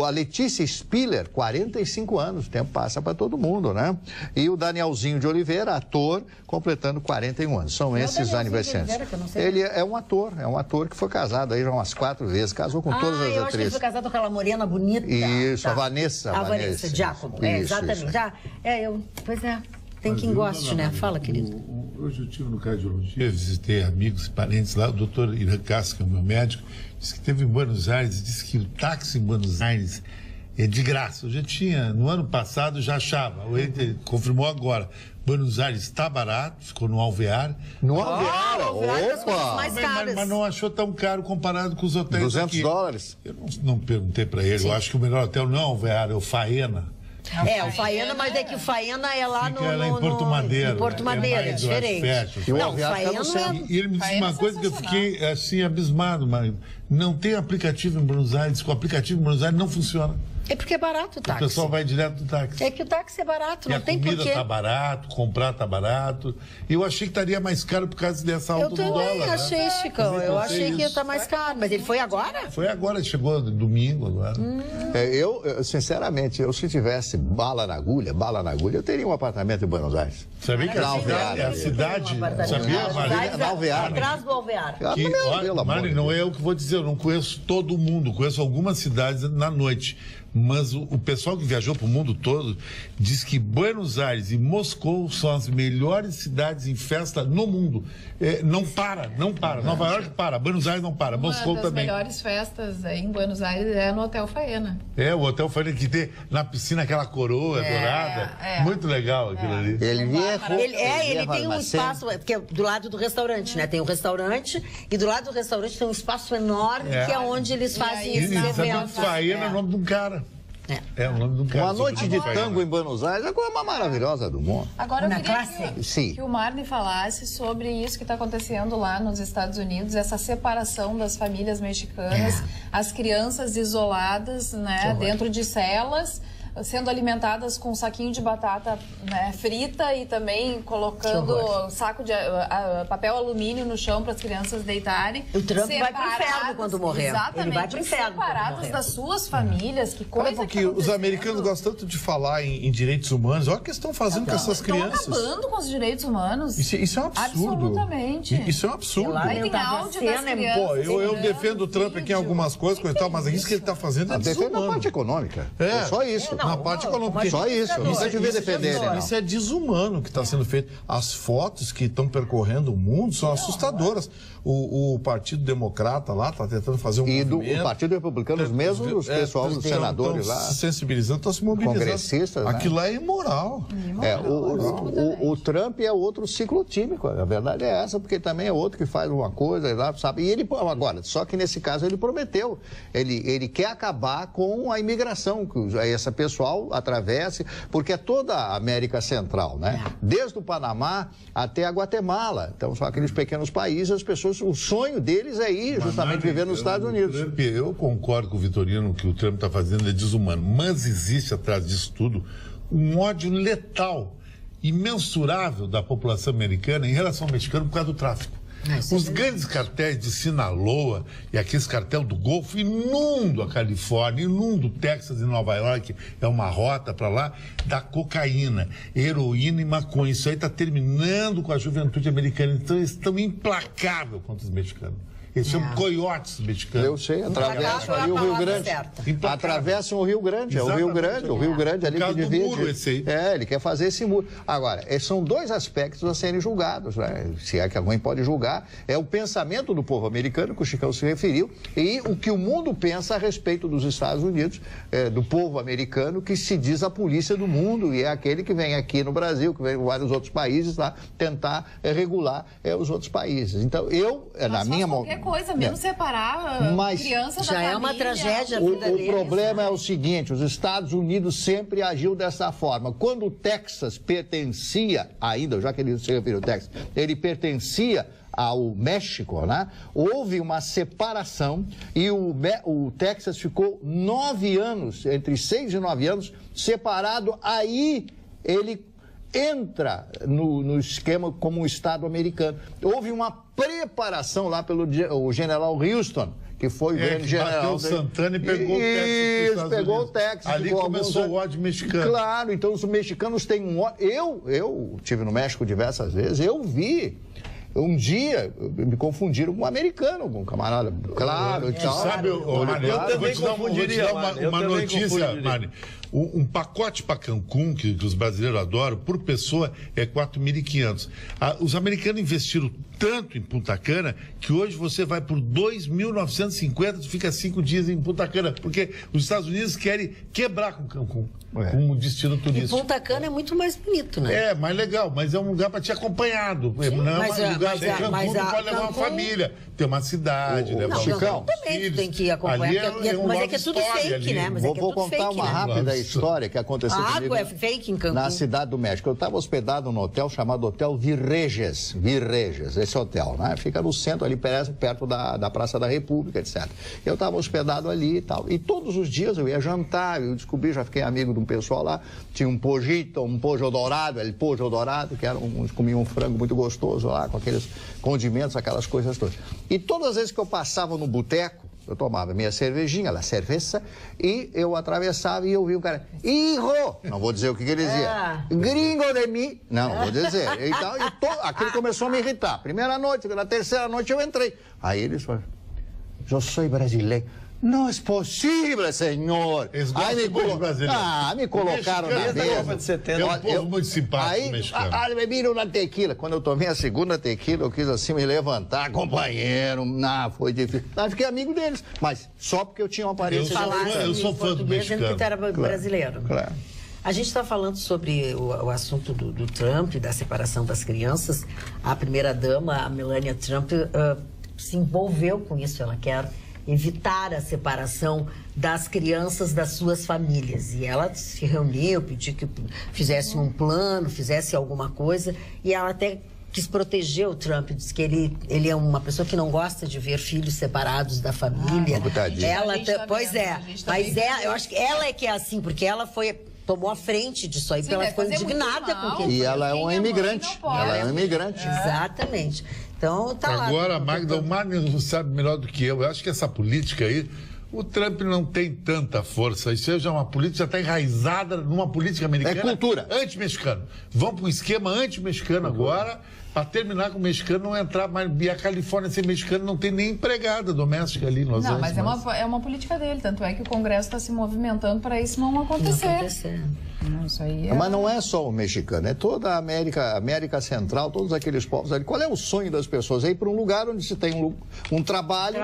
A Letícia Spiller, 45 anos, o tempo passa para todo mundo, né? E o Danielzinho de Oliveira, ator, completando 41 anos. São esses aniversariantes. Ele é um ator que foi casado aí já umas 4 vezes, casou com todas as atrizes. Eu acho que ele foi casado com aquela morena bonita. Isso, a Vanessa. A Vanessa Giacomo, exatamente. Pois é. Tem quem goste, né? Fala, querido. Hoje eu estive no cardiologia, visitei amigos e parentes lá. O doutor Irã Castro, que é o meu médico, disse que teve em Buenos Aires, disse que o táxi em Buenos Aires é de graça. Eu já tinha, no ano passado, já achava. Ele confirmou agora. Buenos Aires está barato, ficou no Alvear. No Alvear? Opa! Mas não achou tão caro comparado com os hotéis aqui. $200? Eu não perguntei para ele. Sim. Eu acho que o melhor hotel não é Alvear, é o Faena. O Faena, mas é que o Faena é lá lá em Porto Madeira. Em Porto Madeira, é diferente. Não, o Faena E ele me disse uma coisa que eu fiquei assim abismado, mas não tem aplicativo em Buenos Aires, o aplicativo em Buenos Aires não funciona. É porque é barato o O táxi. pessoal vai direto do táxi. É que o táxi é barato, E não a tem comida porquê. tá barato, comprar tá barato. E eu achei que estaria mais caro por causa dessa Eu alta do também dólar. achei, né? Chicão. Também Eu pensei achei que ia isso. estar mais caro. Mas ele foi agora? Foi agora, chegou domingo agora. Eu, sinceramente, se tivesse bala na agulha, eu teria um apartamento em Buenos Aires. Sabia que Não, a cidade, sabia, Marília? Na Alvear. Atrás do Alvear. Que, Pelo olha, amor Mari, de não Deus. é o que vou dizer, eu não conheço todo mundo, conheço algumas cidades na noite. Mas o pessoal que viajou para o mundo todo diz que Buenos Aires e Moscou são as melhores cidades em festa no mundo. Não para. Nova York para, Buenos Aires não para, Moscou Uma das também. melhores festas em Buenos Aires é no Hotel Faena. O Hotel Faena que tem na piscina aquela coroa dourada. Muito legal aquilo ali. Ele tem um espaço, que é do lado do restaurante, né? Tem um restaurante e do lado do restaurante tem um espaço enorme que é onde eles fazem E esses eventos. Faena é o nome de um cara. É o nome de um cara. Uma noite de Faena. tango em Buenos Aires é a coisa mais maravilhosa do mundo. Agora eu Na queria classe? Sim. que o Marne falasse sobre isso que está acontecendo lá nos Estados Unidos, essa separação das famílias mexicanas, as crianças isoladas, né, dentro de celas, sendo alimentadas com um saquinho de batata, né, frita e também colocando saco de papel alumínio no chão para as crianças deitarem. O Trump vai pro inferno quando morrer. Exatamente. Ele vai pro inferno quando separadas morrer. das suas famílias. Que coisa Olha, porque que tá os acontecendo. americanos gostam tanto de falar em direitos humanos. Olha o que eles estão fazendo com essas crianças. Estão acabando com os direitos humanos. Isso é um absurdo. Absolutamente. Isso é um absurdo. Sei lá, Aí tem áudio das Cena é- crianças. Pô, eu segurando defendo o Trump aqui em algumas coisas, coisa e tal, mas isso que ele está fazendo é Defende a desumano. parte econômica. É. É só isso. Na parte econômica. Só isso. Não Isso- devia defender ele, não. Isso é desumano que está sendo feito. As fotos que estão percorrendo o mundo são assustadoras. O Partido Democrata lá está tentando fazer um E movimento. o Partido Republicano, os mesmos, os pessoal, os senadores lá. se sensibilizando, estão se mobilizando. Congressistas, né? Aquilo lá é imoral. O Trump é outro ciclotímico, a verdade é essa, porque também é outro que faz uma coisa lá, sabe? E ele, agora, só que nesse caso ele prometeu, ele quer acabar com a imigração, que essa pessoal atravesse, porque é toda a América Central, né? Desde o Panamá até a Guatemala. Então, são aqueles pequenos países, as pessoas, o sonho deles é ir justamente viver nos Estados Unidos. Trump, eu concordo com o Vitorino que o Trump está fazendo é desumano, mas existe atrás disso tudo um ódio letal, imensurável da população americana em relação ao mexicano por causa do tráfico. Os grandes cartéis de Sinaloa e aqueles cartel do Golfo inundam a Califórnia, inundam o Texas e Nova York, é uma rota para lá, da cocaína, heroína e maconha. Isso aí está terminando com a juventude americana. Então eles estão implacáveis contra os mexicanos. Eles chamam coiotes mexicanos. Eu sei, atravessam ali o Rio Grande. Atravessam o Rio Grande, é o Rio Grande ali que divide. Muro, esse aí. Ele quer fazer esse muro. Agora, são dois aspectos a serem julgados, né? Se é que alguém pode julgar, é o pensamento do povo americano, que o Chicão se referiu, e o que o mundo pensa a respeito dos Estados Unidos, do povo americano, que se diz a polícia do mundo, e é aquele que vem aqui no Brasil, que vem em vários outros países lá, tentar regular os outros países. Então, na minha mão. Coisa, menos separar Mas criança da já família. é uma tragédia a O vida deles. problema é o seguinte, os Estados Unidos sempre agiu dessa forma. Quando o Texas pertencia, ainda, já que ele se referiu ao Texas, ele pertencia ao México, né? Houve uma separação e o Texas ficou 9 anos, entre 6 e 9 anos, separado. Aí ele entra no esquema como um Estado americano. Houve uma preparação lá pelo o general Houston, que foi o grande general. Bateu Santana e pegou o Texas. Isso, pegou o Texas. Ali começou o ódio mexicano. Claro, então os mexicanos têm um ódio. Eu estive no México diversas vezes, eu vi. Um dia me confundiram com um americano, com um camarada, claro e tal. Sabe, Mari, eu também confundiria uma notícia, Mari. Um pacote para Cancún, que os brasileiros adoram, por pessoa é 4.500. Os americanos investiram tanto em Punta Cana que hoje você vai por 2.950 e fica 5 dias em Punta Cana, porque os Estados Unidos querem quebrar com Cancún, como destino E turístico. Punta Cana é muito mais bonito, né? É, mais legal, mas é um lugar para te acompanhado. Não é um lugar, Cancún, tu pode levar uma família. tem uma cidade, né? Chicão, também tem que acompanhar, mas é que é tudo fake, ali. né? Mas Vou contar uma rápida história que aconteceu A comigo água é fake em Cancún. na Cidade do México. Eu estava hospedado num hotel chamado Hotel Virreges, esse hotel, né? Fica no centro, ali perto da Praça da República, etc. Eu estava hospedado ali e tal. E todos os dias eu ia jantar, eu descobri, já fiquei amigo de um pessoal lá, tinha um pollo dorado, que era comia um frango muito gostoso lá, com aqueles condimentos, aquelas coisas todas. E todas as vezes que eu passava no boteco, eu tomava minha cervejinha, a cerveja, e eu atravessava e eu vi um cara, hijo, não vou dizer o que ele dizia, gringo de mim, não vou dizer. Então, aquilo começou a me irritar. Primeira noite, na terceira noite eu entrei. Aí eles falaram, eu sou brasileiro. Não é possível, senhor. Me colocaram na mesa. É um povo muito simpático, mexicano. Aí beberam na tequila. Quando eu tomei a segunda tequila, eu quis assim me levantar, companheiro. Não, foi difícil. Não, fiquei amigo deles, mas só porque eu tinha uma aparência. Eu sou fã do mexicano. Que tu era brasileiro. Claro. A gente está falando sobre o assunto do Trump, da separação das crianças. A primeira-dama, a Melania Trump, se envolveu com isso. Ela quer evitar a separação das crianças das suas famílias. E ela se reuniu, pediu que fizesse um plano, fizesse alguma coisa, e ela até quis proteger o Trump, disse que ele é uma pessoa que não gosta de ver filhos separados da família. Eu acho que ela é que é assim, porque ela tomou a frente disso aí, porque ela ficou indignada com o que ele E ela é uma imigrante. Ela é uma imigrante. Exatamente. Então, tá lá. Agora, Magda, o Magno sabe melhor do que eu. Eu acho que essa política aí, o Trump não tem tanta força. Isso já é uma política, já está enraizada numa política americana. É cultura. Anti-mexicano. Vamos para um esquema anti-mexicano agora, para terminar com o mexicano não entrar mais. E a Califórnia ser mexicano não tem nem empregada doméstica ali em Los Angeles. Não, mas é uma política dele. Tanto é que o Congresso está se movimentando para isso não acontecer. Isso aí Mas não é só o mexicano, é toda a América Central, todos aqueles povos ali. Qual é o sonho das pessoas? É ir para um lugar onde se tem um trabalho.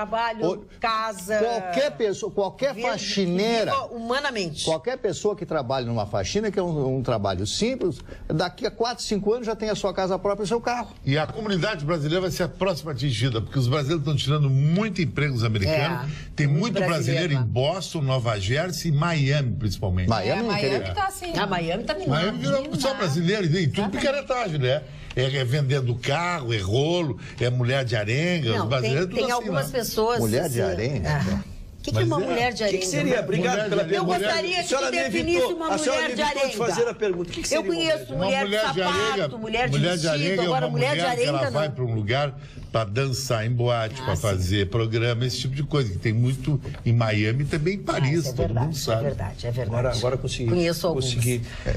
Casa. Qualquer pessoa, qualquer faxineira. Humanamente. Qualquer pessoa que trabalhe numa faxina, que é um trabalho simples, daqui a 4, 5 anos já tem a sua casa própria e o seu carro. E a comunidade brasileira vai ser a próxima atingida, porque os brasileiros estão tirando muito emprego dos americanos. Tem muito brasileiro em Boston, Nova Jersey e Miami, principalmente. Miami está assim. Miami tá Miami virou só brasileiro e tudo picaretagem, né? É vendendo carro, é rolo, é mulher de arenga, os brasileiros tem tudo algumas assim, pessoas... Mulher de arenga? O que é uma mulher de arenga? O que seria? Obrigado pela pergunta. Eu gostaria que tu definisse uma mulher de arenga. De fazer a pergunta. O que seria? Eu conheço mulher de sapato, mulher de vestido, agora mulher de arenga que ela não. vai para um lugar para dançar em boate, para fazer programa, esse tipo de coisa, que tem muito em Miami e também em Paris, todo mundo sabe. É verdade. Agora consegui. Conheço alguns.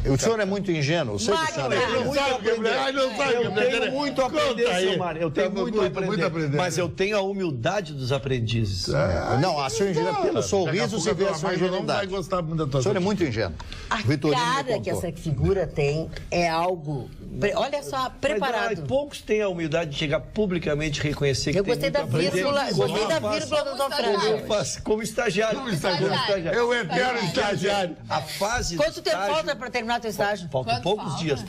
O senhor é muito ingênuo. Eu sei que o senhor Eu tenho muito a aprender, seu Mário. Eu tenho muito a aprender. Mas eu tenho a humildade dos aprendizes. Não, a sua ingenuidade, pelo sorriso, você vê a sua ingenuidade. O senhor é muito ingênuo. A cara que essa figura tem é algo, olha só, preparado. Mas poucos têm a humildade de chegar publicamente e reconhecer que eu gostei da vírgula, gostei da vírgula do Dom como estagiário. É o eterno estagiário. A fase Quanto tempo falta para terminar teu estágio? Faltam poucos dias.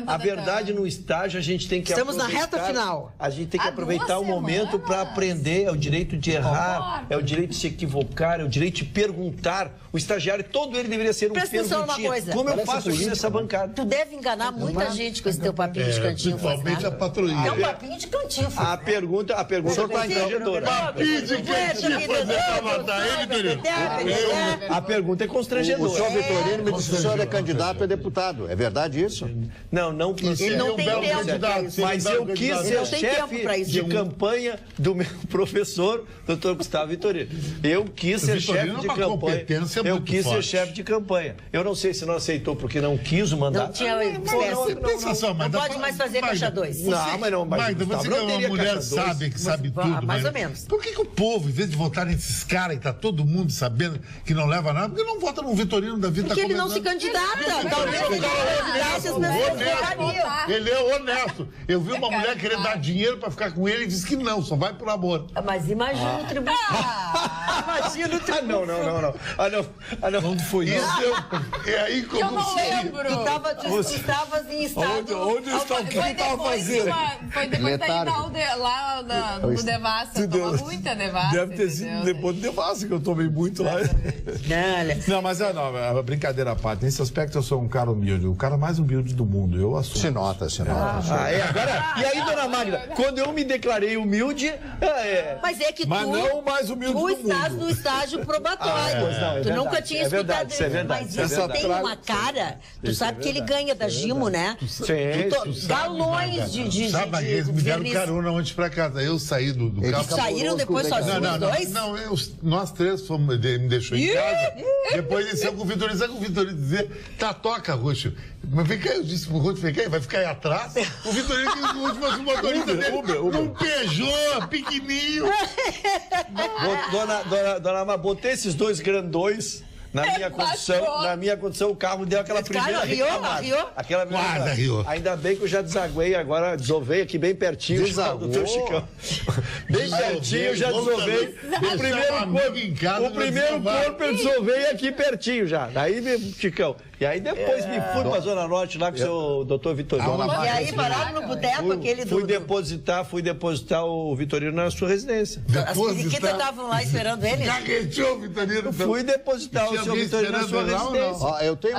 A verdade, no estágio, a gente tem que Estamos na reta final. A gente tem que aproveitar o momento para aprender. É o direito de errar, é o direito de se equivocar, é o direito de perguntar. O estagiário, todo ele deveria ser um perguntinha. Como eu faço isso nessa bancada? Tu deve enganar muita gente com esse teu papinho de cantinho. Principalmente a patroinha. É um papinho de cantinho. A pergunta é constrangedora. Papinho de cantinho, pra matar ele, querido. A pergunta é constrangedora. O senhor Vitorino me disse que o senhor é candidato a deputado. É verdade isso? Não. Ele não tem tempo para isso. Mas eu quis ser chefe de campanha do meu professor, Dr. Gustavo Vitorino. Eu quis ser chefe de campanha. Eu quis ser chefe de campanha. Eu não sei se não aceitou porque não quis o mandato. Não tinha não pode mais fazer caixa 2. Não, mas não. Mas você é uma mulher que sabe tudo. Mais ou menos. Por que o povo, em vez de votar nesses caras e tá todo mundo sabendo que não leva nada, por que não vota num Vitorino da vida? Porque ele não se candidata. Talvez ele evitasse as pessoas. Ele é honesto. Eu vi uma mulher querer dar dinheiro pra ficar com ele e disse que não, só vai pro amor. Mas imagina o tributo. Imagina o tributo. Não. Onde foi isso? É aí como eu não lembro. Tu estavas em estado... Onde está o que ele estava fazendo? Foi depois da final, lá no Devassa, toma muita Devassa. Deve ter sido depois do Devassa que eu tomei muito lá. Não, mas a brincadeira à parte, nesse aspecto eu sou um cara humilde, o cara mais humilde do mundo, eu assumo. Se nota. Agora, e aí, dona Magda, quando eu me declarei humilde... Mas é que não o mais humilde do mundo. Tu estás no estágio probatório. Tu nunca tinha escutado isso. É verdade, mas isso tem uma cara... Tu sabe que ele ganha da Gimo, né? Sim. Galões de Sabe, mas eles me deram carona ontem pra casa. Eu saí do carro. Eles saíram depois sozinhos, os dois? Não, nós três fomos, me deixou em casa. Depois desceu com o Vitorino. Sabe o que o Vitorino dizer? Tá, toca, Ruxo. Mas vem cá, eu disse pro Ruxo, vem cá, vai ficar aí atrás? O Vitorino disse que o último motorista dele um Peugeot pequenininho. Dona Má, botei esses dois grandões na minha condição, o carro deu aquela primeira reclamada. Aquela Guarda, riu. Ainda bem que eu já desaguei agora, desovei aqui bem pertinho. Doutor Chicão. Bem pertinho, já desovei. O primeiro corpo eu desovei aqui pertinho já. Daí, Chicão. E aí depois me fui pra Zona Norte lá com o seu doutor Vitorino. E aí pararam no boteco aquele do... Fui depositar o Vitorino na sua residência. As periquitas estavam lá esperando ele? Gaguejou o Vitorino. Fui depositar o seu Vitorino na sua residência. Eu tenho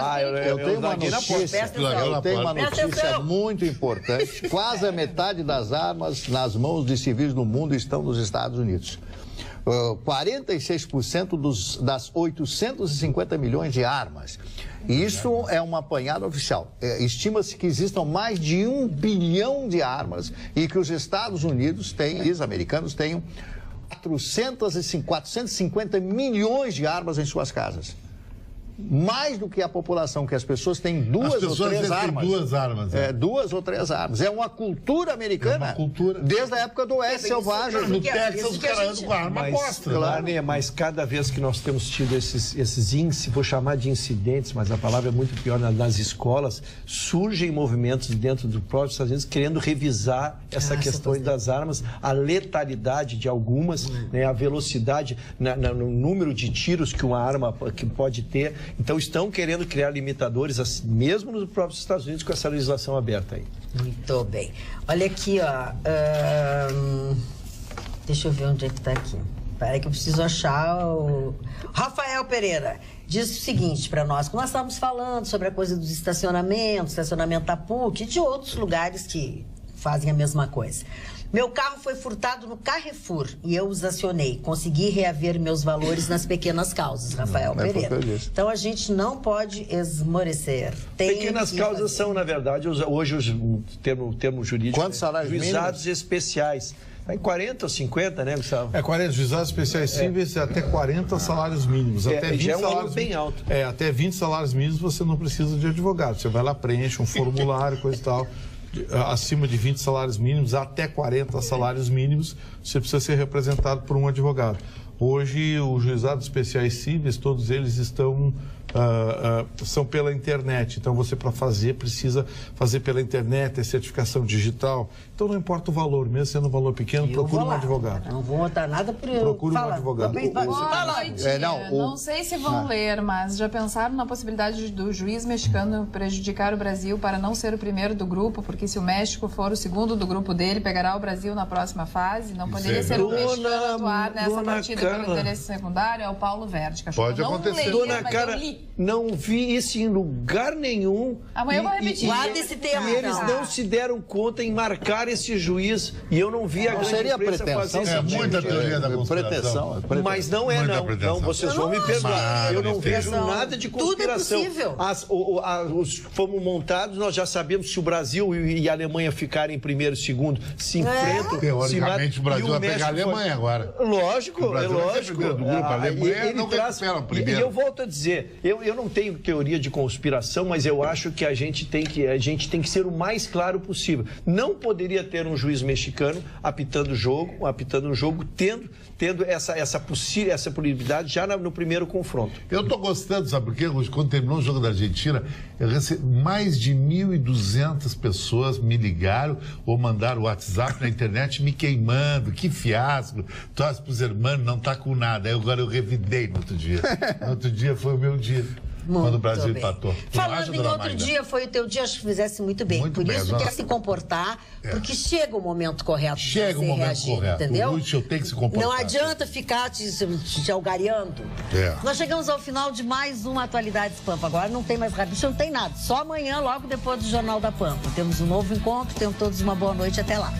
uma notícia muito importante. Quase a metade das armas nas mãos de civis do mundo estão nos Estados Unidos. 46% das 850 milhões de armas. Isso é uma apanhada oficial. Estima-se que existam mais de 1 bilhão de armas e que os Estados Unidos têm, os americanos tenham 450 milhões de armas em suas casas. Mais do que a população, que as pessoas têm duas ou três armas. Duas ou três armas. É uma cultura americana desde a época do oeste selvagem. No Texas, os caras andam com a arma aposta. Mas cada vez que nós temos tido esses índices, vou chamar de incidentes, mas a palavra é muito pior, nas escolas, surgem movimentos dentro do próprio Estados Unidos querendo revisar essa questão das armas, a letalidade de algumas, né, a velocidade, no número de tiros que uma arma que pode ter. Então estão querendo criar limitadores, mesmo nos próprios Estados Unidos, com essa legislação aberta aí. Muito bem. Olha aqui, ó. Deixa eu ver onde é que tá aqui. Peraí que eu preciso achar o... Rafael Pereira diz o seguinte para nós, que nós estávamos falando sobre a coisa dos estacionamentos, estacionamento da PUC e de outros lugares que fazem a mesma coisa. Meu carro foi furtado no Carrefour e eu os acionei. Consegui reaver meus valores nas pequenas causas, Rafael Pereira. Então a gente não pode esmorecer. Pequenas causas são, na verdade, hoje o termo jurídico. Quantos salários mínimos? Juizados especiais. Em 40 ou 50, né, Gustavo? 40 juizados especiais cíveis até 40 salários mínimos. Até 20 já é um valor salários bem alto. Até 20 salários mínimos você não precisa de advogado. Você vai lá, preenche um formulário, coisa e tal. Acima de 20 salários mínimos, até 40 salários mínimos, você precisa ser representado por um advogado. Hoje, os juizados especiais cíveis, todos eles são pela internet. Então, você, para fazer, precisa fazer pela internet, é certificação digital. Então, não importa o valor, mesmo sendo um valor pequeno, procure um advogado. Não vou botar nada por eu. Procure um advogado. Boa noite. Não sei se vão ler, mas já pensaram na possibilidade do juiz mexicano prejudicar o Brasil para não ser o primeiro do grupo, porque se o México for o segundo do grupo dele, pegará o Brasil na próxima fase. Não poderia ser o mexicano atuar nessa partida pelo interesse secundário? É o Paulo Verde. Pode acontecer. Dona Cara, não vi isso em lugar nenhum. Amanhã eu vou repetir. Guarda esse tema. E eles não se deram conta em marcar esse juiz. E eu não vi a grande imprensa fazer isso. É muita teoria da conspiração. Mas não é, não. Não, vocês vão me perdoar. Eu não vejo nada de conspiração. Tudo é possível. Fomos montados, nós já sabemos se o Brasil e a Alemanha ficarem em primeiro e segundo, se enfrentam. Teoricamente, o Brasil vai pegar a Alemanha agora. Lógico, é lógico. A Alemanha não recupera o primeiro. E eu volto a dizer, eu não tenho teoria de conspiração, mas eu acho que a gente tem que ser o mais claro possível. Não poderia ter um juiz mexicano apitando o jogo, tendo essa possibilidade já no primeiro confronto. Eu estou gostando, sabe por quê? Quando terminou o jogo da Argentina, mais de 1.200 pessoas me ligaram ou mandaram WhatsApp na internet me queimando. Que fiasco. Torce para os irmãos, não está com nada. Agora eu revidei no outro dia. No outro dia foi o meu dia. quando o Brasil empatou. Falando em outro dia, foi o teu dia, acho que fizesse muito bem. Muito Por bem, isso quer se comportar, porque chega o momento correto. Chega o momento reagir, correto. Entendeu? O Lúcio tem que se comportar. Não adianta ficar te algareando. Nós chegamos ao final de mais uma Atualidades Pampa. Agora não tem mais rádio, não tem nada. Só amanhã, logo depois do Jornal da Pampa. Temos um novo encontro, tenham todos uma boa noite. Até lá.